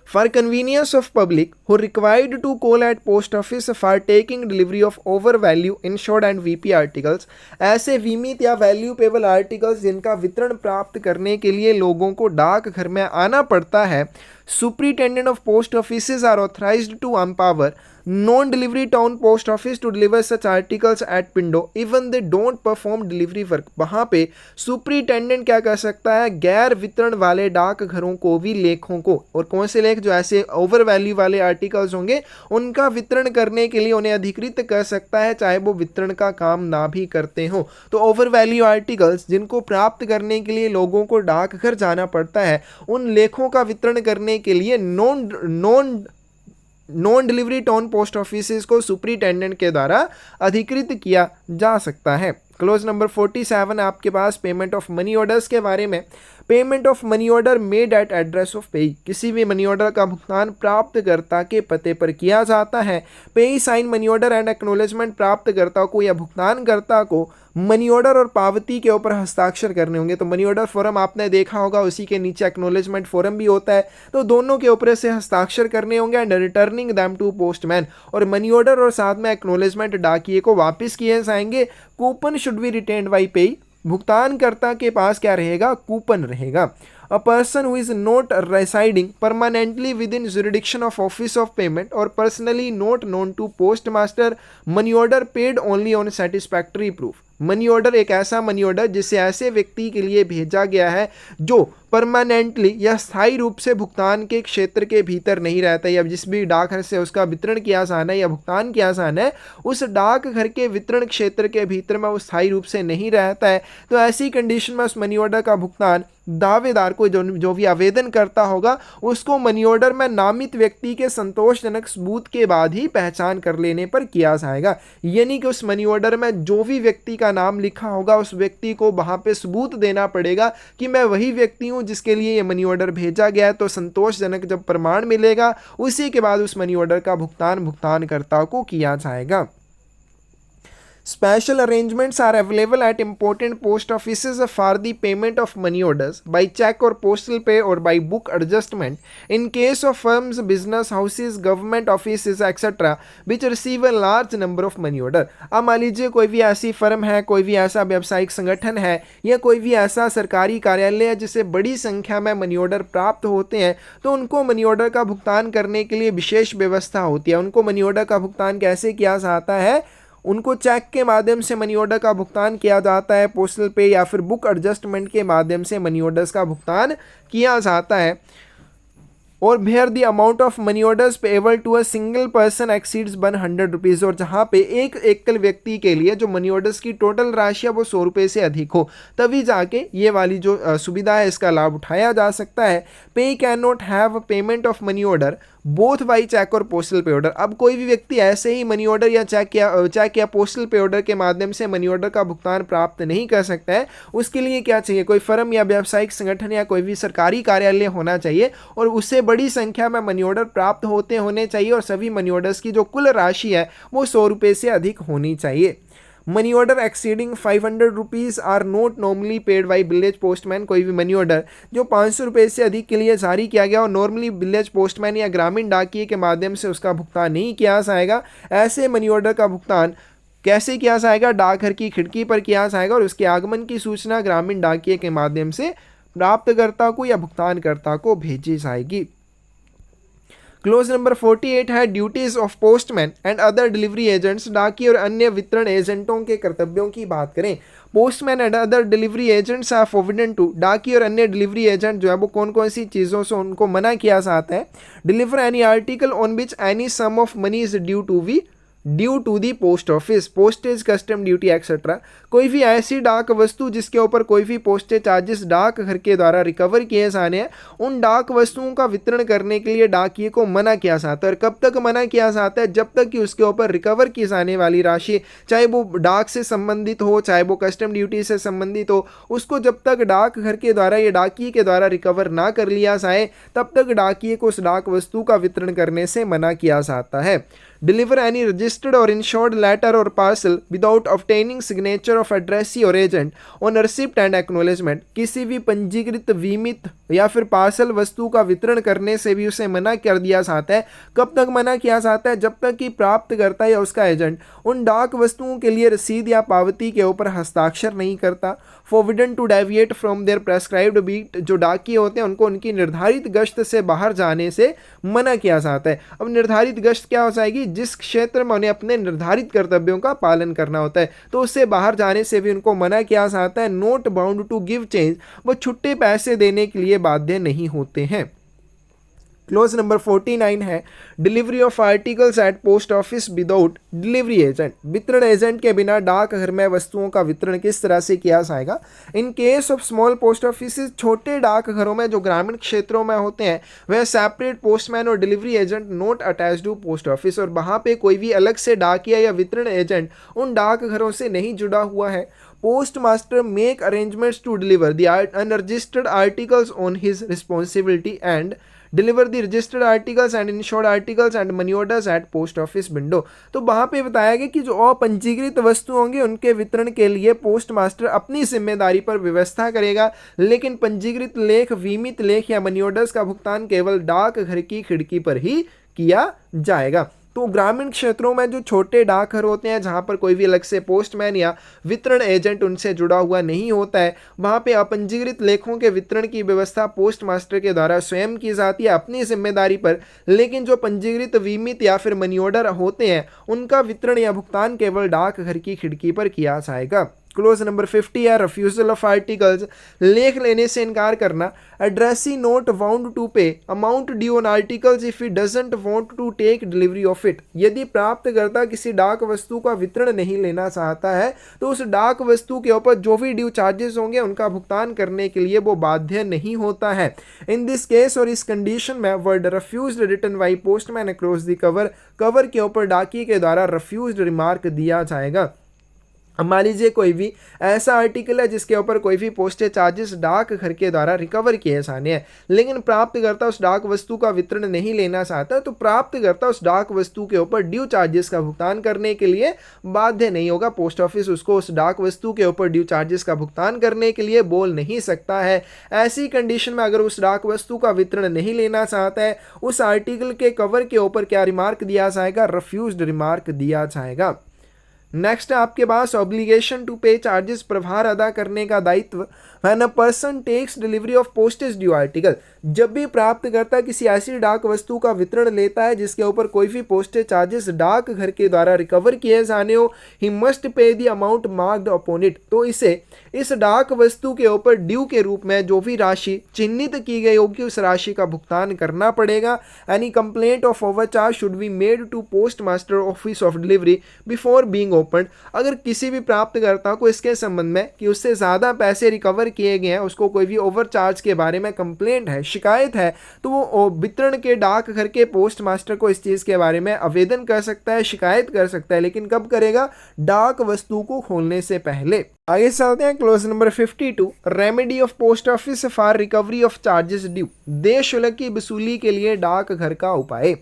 A: For convenience of public who required to call at post office for taking delivery of over value insured and VP articles, ऐसे बीमित या वैल्यूएबल आर्टिकल्स जिनका वितरण प्राप्त करने के लिए लोगों को डाकघर में आना पड़ता है, Superintendent of post offices are authorized to empower non-delivery town post office to deliver such articles at Pindo even they don't perform delivery work। वहाँ पे सुपरिटेंडेंट क्या कर सकता है, गैर वितरण वाले डाक घरों को भी लेखों को, और कौन से लेख, जो ऐसे ओवर वैल्यू वाले आर्टिकल्स होंगे उनका वितरण करने के लिए उन्हें अधिकृत कर सकता है, चाहे वो वितरण का काम ना भी करते हो। तो ओवर वैल्यू आर्टिकल्स जिनको प्राप्त करने के लिए लोगों को डाकघर जाना पड़ता है, उन लेखों का वितरण करने के लिए non delivery town post office को सुपरिटेंडेंट के द्वारा अधिकृत किया जा सकता है। क्लोज नंबर 47 आपके पास पेमेंट ऑफ मनी ऑर्डर्स के बारे में। Payment of money order made at address of पेई। किसी भी मनी ऑर्डर का भुगतान प्राप्तकर्ता के पते पर किया जाता है। Payee sign money order and acknowledgement. प्राप्तकर्ता को या भुगतानकर्ता को मनी ऑर्डर और पावती के ऊपर हस्ताक्षर करने होंगे। तो मनी ऑर्डर फॉर्म आपने देखा होगा, उसी के नीचे एक्नॉलेजमेंट फॉर्म भी होता है, तो दोनों के ऊपर से हस्ताक्षर करने होंगे and returning them to postman. और मनी ऑर्डर और साथ में एक्नॉलेजमेंट डाकिए को वापस किए जाएंगे। Coupon should be retained by payee. भुगतानकर्ता के पास क्या रहेगा, कूपन रहेगा। A person who is not residing permanently within jurisdiction of office of payment or personally not known to postmaster, money order paid only on satisfactory proof। Money order एक ऐसा मनी ऑर्डर जिसे ऐसे व्यक्ति के लिए भेजा गया है जो परमानेंटली या स्थायी रूप से भुगतान के क्षेत्र के भीतर नहीं रहता, या जिस भी डाकघर से उसका वितरण किया जाना है या भुगतान किया जाना है उस डाकघर के वितरण क्षेत्र के भीतर में वो स्थायी रूप से नहीं रहता है। तो ऐसी कंडीशन में उस मनी ऑर्डर का भुगतान दावेदार को जो भी आवेदन करता होगा उसको मनी ऑर्डर में नामित व्यक्ति के संतोषजनक सबूत के बाद ही पहचान कर लेने पर किया जाएगा। यानी कि उस मनी ऑर्डर में जो भी व्यक्ति का नाम लिखा होगा उस व्यक्ति को वहां पे सबूत देना पड़ेगा कि मैं वही व्यक्ति हूं जिसके लिए ये मनी ऑर्डर भेजा गया है। तो संतोषजनक जब प्रमाण मिलेगा उसी के बाद उस मनी ऑर्डर का भुगतानकर्ता को किया जाएगा। Special arrangements are available at important post offices for the payment of money orders by check or postal pay or by book adjustment in case of firms, business houses, government offices etc. which receive a large number of money order। अब मान लीजिए कोई भी ऐसी फर्म है, कोई भी ऐसा व्यावसायिक संगठन है या कोई भी ऐसा सरकारी कार्यालय है जिसे बड़ी संख्या में मनी ऑर्डर प्राप्त होते हैं, तो उनको मनी ऑर्डर का भुगतान करने के लिए विशेष व्यवस्था होती है। उनको मनी ऑर्डर का भुगतान कैसे किया जाता है, उनको चेक के माध्यम से मनी ऑर्डर का भुगतान किया जाता है, पोस्टल पे या फिर बुक एडजस्टमेंट के माध्यम से मनी ऑर्डर्स का भुगतान किया जाता है। और where the amount of money orders payable to a single person exceeds 100 rupees. और जहाँ पे एक एकल व्यक्ति के लिए जो मनी ऑर्डर्स की टोटल राशि है वो 100 रुपये से अधिक हो, तभी जाके ये वाली जो सुविधा है इसका लाभ उठाया जा सकता है। Payee can not have payment of money order both by cheque और पोस्टल पे ऑर्डर। अब कोई भी व्यक्ति ऐसे ही मनी ऑर्डर या चेक या पोस्टल पे ऑर्डर के माध्यम से मनी ऑर्डर का भुगतान प्राप्त नहीं कर सकता है। उसके लिए क्या चाहिए, कोई फर्म या व्यावसायिक संगठन या कोई भी सरकारी कार्यालय होना चाहिए और उससे बड़ी संख्या में मनी ऑर्डर प्राप्त होने चाहिए और सभी मनी ऑर्डर्स की जो कुल राशि है वो 100 रुपये से अधिक होनी चाहिए। Money order exceeding 500 rupees are not normally paid by village postman. कोई भी मनी ऑर्डर जो 500 रुपये से अधिक के लिए जारी किया गया और नॉर्मली विलेज पोस्टमैन या ग्रामीण डाकिए के माध्यम से उसका भुगतान नहीं किया जाएगा। ऐसे मनी ऑर्डर का भुगतान कैसे किया जाएगा, डाकघर की खिड़की पर किया जाएगा और उसके आगमन की सूचना ग्रामीण डाकिए के माध्यम से प्राप्तकर्ता को या भुगतानकर्ता को भेजी जाएगी। क्लोज नंबर 48 है duties of postman and other delivery agents. डाकिए और अन्य वितरण एजेंटों के कर्तव्यों की बात करें, postman and other delivery agents are forbidden to. डाकिए और अन्य डिलीवरी एजेंट जो है वो कौन कौन सी चीज़ों से उनको मना किया जाता है, deliver any article on which any sum of money is due to the post office, postage, custom duty etcetera. कोई भी ऐसी डाक वस्तु जिसके ऊपर कोई भी पोस्टेज चार्जेस डाकघर के द्वारा रिकवर किए जाने हैं, उन डाक वस्तुओं का वितरण करने के लिए डाकिए को मना किया जाता है। और कब तक मना किया जाता है, जब तक कि उसके ऊपर रिकवर की जाने वाली राशि, चाहे वो डाक से संबंधित हो चाहे वो कस्टम ड्यूटी से संबंधित हो, उसको जब तक डाकघर के द्वारा या डाकिए के द्वारा रिकवर ना कर लिया जाए तब तक डाकिए को उस डाक वस्तु का वितरण करने से मना किया जाता है। Deliver any registered or insured letter or parcel without obtaining signature of addressee or agent on receipt and acknowledgement, किसी भी पंजीकृत बीमित या फिर पार्सल वस्तु का वितरण करने से भी उसे मना कर दिया जाता है। कब तक मना किया जाता है? जब तक कि प्राप्तकर्ता या उसका एजेंट उन डाक वस्तुओं के लिए रसीद या पावती के ऊपर हस्ताक्षर नहीं करता। Forbidden to deviate from their prescribed beat, जो डाकिये होते हैं उनको उनकी निर्धारित गश्त से बाहर जाने से मना किया जाता है। अब निर्धारित गश्त क्या हो जाएगी? जिस क्षेत्र में उन्हें अपने निर्धारित कर्तव्यों का पालन करना होता है, तो उससे बाहर जाने से भी उनको मना किया जाता है। Not bound to give change, वो छुट्टे पैसे देने के लिए बाध्य नहीं होते हैं। क्लोज नंबर 49 है delivery of articles at post office without delivery agent. वितरण एजेंट के बिना डाकघर में वस्तुओं का वितरण किस तरह से किया जाएगा? इन case of small post office, छोटे डाकघरों में जो ग्रामीण क्षेत्रों में होते हैं वह सेपरेट पोस्टमैन और delivery agent not attach to post office, और वहाँ पे कोई भी अलग से डाकिया या वितरण एजेंट उन डाकघरों से नहीं जुड़ा हुआ है। Postmaster make arrangements to deliver the unregistered articles on his responsibility and deliver the registered articles and insured articles and money orders at post office window. तो वहाँ पे बताया गया कि जो अपंजीकृत वस्तु होंगे उनके वितरण के लिए पोस्ट मास्टर अपनी जिम्मेदारी पर व्यवस्था करेगा, लेकिन पंजीकृत लेख, बीमित लेख या मनी ऑर्डर्स का भुगतान केवल डाकघर की खिड़की पर ही किया जाएगा। तो ग्रामीण क्षेत्रों में जो छोटे डाकघर होते हैं जहां पर कोई भी अलग से पोस्टमैन या वितरण एजेंट उनसे जुड़ा हुआ नहीं होता है, वहां पे अपंजीकृत लेखों के वितरण की व्यवस्था पोस्ट मास्टर के द्वारा स्वयं की जाती है अपनी जिम्मेदारी पर, लेकिन जो पंजीकृत, बीमित या फिर मनी ऑर्डर होते हैं उनका वितरण या भुगतान केवल डाकघर की खिड़की पर किया जाएगा। क्लोज नंबर 50 है रिफ्यूजल ऑफ आर्टिकल्स, लेख लेने से इनकार करना। Addressee not bound to pay amount due on articles if he doesn't want to take delivery of it. यदि प्राप्तकर्ता किसी डाक वस्तु का वितरण नहीं लेना चाहता है तो उस डाक वस्तु के ऊपर जो भी ड्यू चार्जेस होंगे उनका भुगतान करने के लिए वो बाध्य नहीं होता है। इन दिस केस और इस कंडीशन में word refused written by postman across the cover के ऊपर डाकिये के द्वारा रिफ्यूज्ड रिमार्क दिया जाएगा। मान लीजिए कोई भी ऐसा आर्टिकल है जिसके ऊपर कोई भी पोस्टेज चार्जेस डाकघर के द्वारा रिकवर किए जाने हैं, लेकिन प्राप्तकर्ता उस डाक वस्तु का वितरण नहीं लेना चाहता, तो प्राप्तकर्ता उस डाक वस्तु के ऊपर ड्यू चार्जेस का भुगतान करने के लिए बाध्य नहीं होगा। पोस्ट ऑफिस उसको उस डाक वस्तु के ऊपर ड्यू चार्जेस का भुगतान करने के लिए बोल नहीं सकता है। ऐसी कंडीशन में अगर उस डाक वस्तु का वितरण नहीं लेना चाहता है, उस आर्टिकल के कवर के ऊपर क्या रिमार्क दिया जाएगा? रिफ्यूज्ड रिमार्क दिया जाएगा। नेक्स्ट है आपके पास ऑब्लिगेशन टू पे चार्जेस, प्रभार अदा करने का दायित्व। When a person takes delivery of postage due article, जब भी प्राप्तकर्ता किसी ऐसी डाक वस्तु का वितरण लेता है जिसके ऊपर कोई भी पोस्टेज चार्जेस डाकघर के द्वारा रिकवर किए जाने हो, he must pay the amount marked upon it. तो इसे इस डाक वस्तु के ऊपर ड्यू के रूप में जो भी राशि चिन्हित की गई होगी उस राशि का भुगतान करना पड़ेगा। Any complaint of overcharge should be made to post master office of delivery before being open. अगर किसी भी प्राप्तकर्ता को इसके संबंध में कि उससे ज़्यादा पैसे रिकवर किए गए हैं, उसको कोई भी ओवरचार्ज के बारे में कंप्लेंट है, शिकायत है, तो वो वितरण के डाकघर के पोस्ट मास्टर को इस चीज़ के बारे में आवेदन कर सकता है, शिकायत कर सकता है, लेकिन कब करेगा? डाक वस्तु को खोलने से पहले। आगे चलते हैं clause number 52, remedy of post office for recovery of charges due, देय शुल्क की वसूली के लिए डाकघर का उपाय।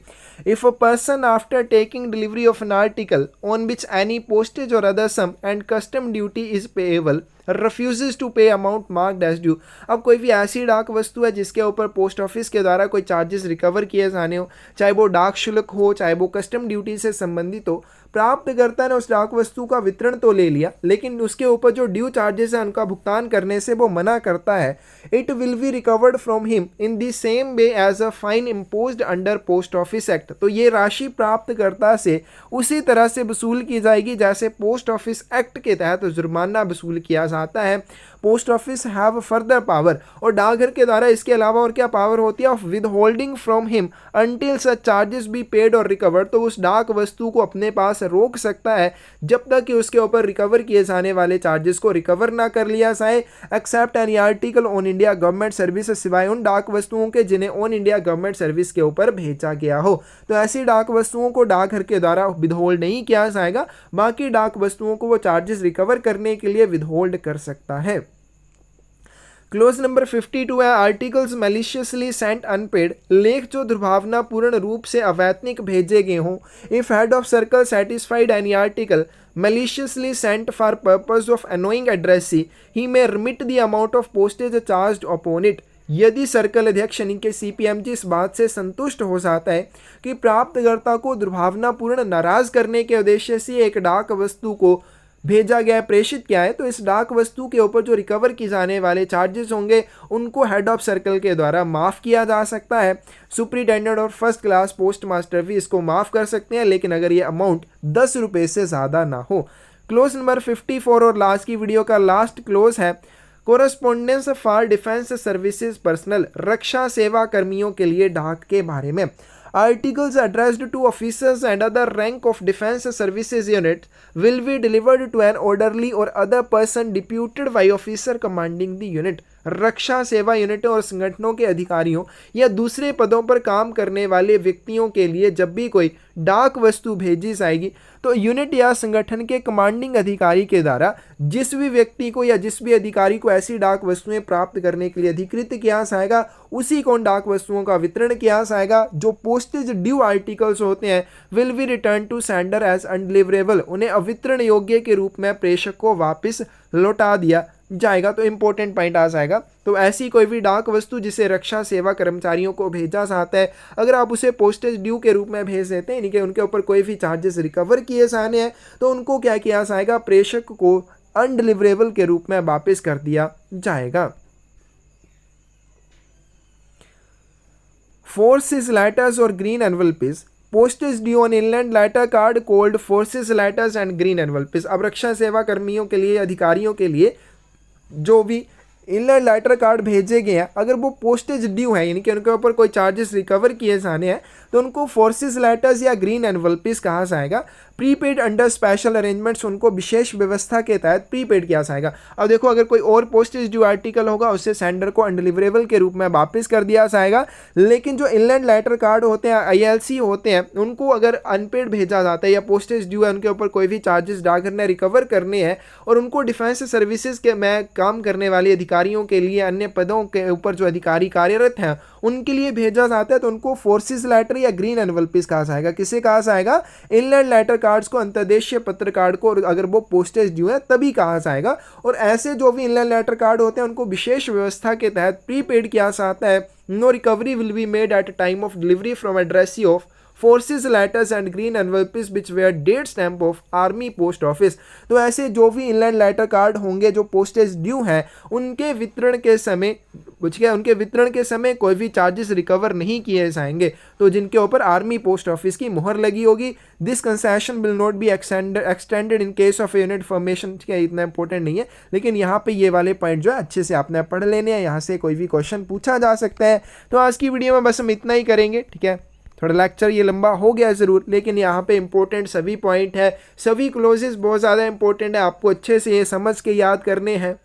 A: If a person after taking delivery of an article on which any postage or other sum and custom duty is payable refuses to pay amount marked as due। अब कोई भी ऐसी डाक वस्तु है जिसके ऊपर पोस्ट ऑफिस के द्वारा कोई चार्जेस रिकवर किए जाने हो, चाहे वो डाक शुल्क हो, चाहे वो कस्टम ड्यूटी से संबंधित हो, प्राप्तकर्ता ने उस डाक वस्तु का वितरण तो ले लिया, लेकिन उसके ऊपर जो ड्यू चार्जेस है उनका भुगतान करने से वो मना करता है। It will be recovered from him in the same way as a fine imposed under post office act. तो ये राशि प्राप्तकर्ता से उसी तरह से वसूल की जाएगी जैसे पोस्ट ऑफिस एक्ट के तहत जुर्माना वसूल किया जाता है। Post office have further power, और डाकघर के द्वारा इसके अलावा और क्या पावर होती है? Of with holding from him until such charges be paid और रिकवर्ड। तो उस डाक वस्तु को अपने पास रोक सकता है जब तक कि उसके ऊपर रिकवर किए जाने वाले चार्जेस को रिकवर ना कर लिया जाए। Except any article on India government service, सिवाय उन डाक वस्तुओं के जिन्हें ऑन इंडिया गवर्नमेंट सर्विस के ऊपर भेजा गया हो। तो ऐसी डाक वस्तुओं को डाकघर के द्वारा विदहोल्ड नहीं किया जाएगा, बाकी डाक वस्तुओं को वो चार्जेस रिकवर करने के लिए विदहोल्ड कर सकता है। क्लोज नंबर 52 है आर्टिकल्स मैलिशियसली सेंट अनपेड, लेख जो दुर्भावनापूर्ण रूप से अवैतनिक भेजे गए हों। If head of circle satisfied any article maliciously sent for purpose of annoying addressee, he may remit the amount of postage charged upon it। यदि सर्कल अध्यक्ष यानी कि सीपीएमजी इस बात से संतुष्ट हो जाता है कि प्राप्तकर्ता को दुर्भावनापूर्ण नाराज करने के उद्देश्य से एक डाक वस्तु को भेजा गया प्रेषित किया है, तो इस डाक वस्तु के ऊपर जो रिकवर की जाने वाले चार्जेस होंगे उनको हेड ऑफ सर्कल के द्वारा माफ़ किया जा सकता है। सुपरिटेंडेंट और फर्स्ट क्लास पोस्ट मास्टर भी इसको माफ़ कर सकते हैं, लेकिन अगर ये अमाउंट 10 रुपये से ज़्यादा ना हो। क्लोज नंबर 54 और लास्ट की वीडियो का लास्ट क्लोज है correspondence for defence services personnel, रक्षा सेवा कर्मियों के लिए डाक के बारे में। Articles addressed to officers and other rank of defense services unit will be delivered to an orderly or other person deputed by officer commanding the unit। रक्षा सेवा यूनिटों और संगठनों के अधिकारियों या दूसरे पदों पर काम करने वाले व्यक्तियों के लिए जब भी कोई डाक वस्तु भेजी जाएगी तो यूनिट या संगठन के कमांडिंग अधिकारी के द्वारा जिस भी व्यक्ति को या जिस भी अधिकारी को ऐसी डाक वस्तुएं प्राप्त करने के लिए अधिकृत किया जाएगा उसी को उन डाक वस्तुओं का वितरण किया जाएगा। जो पोस्टेज ड्यू आर्टिकल्स होते हैं will be return to sender as undeliverable, उन्हें अवितरण योग्य के रूप में प्रेषक को वापस लौटा दिया जाएगा। तो इंपॉर्टेंट पॉइंट आ जाएगा। तो ऐसी कोई भी डाक वस्तु जिसे रक्षा सेवा कर्मचारियों को भेजा जाता है, अगर आप उसे पोस्टेज ड्यू के रूप में भेज देते हैं यानी कि उनके ऊपर कोई भी चार्जेस रिकवर किए जाने हैं तो उनको क्या किया जाएगा, प्रेषक को अनडिलीवरेबल के रूप में वापस कर दिया जाएगा। फोर्सेस लेटर्स और green envelopes, postage due on inland letter card called forces letters and green envelopes. अब रक्षा सेवा कर्मियों के लिए, अधिकारियों के लिए जो भी इनलैंड लेटर कार्ड भेजे गए हैं अगर वो पोस्टेज ड्यू है यानी कि उनके ऊपर कोई चार्जेस रिकवर किए जाने हैं तो उनको फोर्सेस लेटर्स या ग्रीन एनवलप्स कहा जाएगा। प्रीपेड अंडर स्पेशल अरेंजमेंट्स, उनको विशेष व्यवस्था के तहत प्रीपेड किया जाएगा। अब देखो अगर कोई और पोस्टेज ड्यू आर्टिकल होगा उससे सेंडर को अनडिलीवरेबल के रूप में वापस कर दिया जाएगा, लेकिन जो इनलैंड लेटर कार्ड होते हैं, आईएलसी होते हैं, उनको अगर अनपेड भेजा जाता है या पोस्टेज ड्यू है उनके ऊपर कोई भी चार्जेस डाकघर ने रिकवर करने हैं और उनको डिफेंस सर्विसेज के में काम करने वाले अधिकारियों के लिए अन्य पदों के ऊपर जो अधिकारी कार्यरत हैं उनके लिए भेजा जाता है तो उनको फोर्सेस लेटर या ग्रीन एनवलप्स कहा जाएगा। किसे कहा जाएगा, इनलैंड लेटर कार्ड्स को, अंतर्देशीय पत्र कार्ड को, अगर वो पोस्टेज ड्यू है तभी कहा जाएगा। और ऐसे जो भी इनलैंड लेटर कार्ड होते हैं उनको विशेष व्यवस्था के तहत प्रीपेड किया जाता है। No recovery will be made at time of delivery from addressee of forces letters and green envelopes which were date stamp of army post office. तो ऐसे जो भी इनलैंड लेटर कार्ड होंगे जो पोस्टेज ड्यू हैं उनके वितरण के समय उनके वितरण के समय कोई भी चार्जेस रिकवर नहीं किए जाएंगे, तो जिनके ऊपर आर्मी पोस्ट ऑफिस की मुहर लगी होगी। This concession will not be extended in case of unit formation. ठीक है, इतना इंपॉर्टेंट नहीं है, लेकिन यहाँ पे ये वाले पॉइंट जो है अच्छे से आपने पढ़ लेने हैं, यहाँ से कोई भी क्वेश्चन पूछा जा सकता है। तो आज की वीडियो में बस हम इतना ही करेंगे। ठीक है, थोड़ा लेक्चर ये लंबा हो गया ज़रूर, लेकिन यहाँ पे इंपॉर्टेंट सभी पॉइंट है, सभी क्लोजेस बहुत ज़्यादा इंपॉर्टेंट है, आपको अच्छे से ये समझ के याद करने हैं।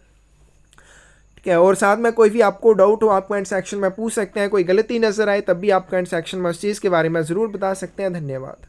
A: ठीक है, और साथ में कोई भी आपको डाउट हो आप कमेंट सेक्शन में पूछ सकते हैं, कोई गलती नज़र आए तब भी आप कमेंट सेक्शन में उस चीज़ के बारे में ज़रूर बता सकते हैं। धन्यवाद।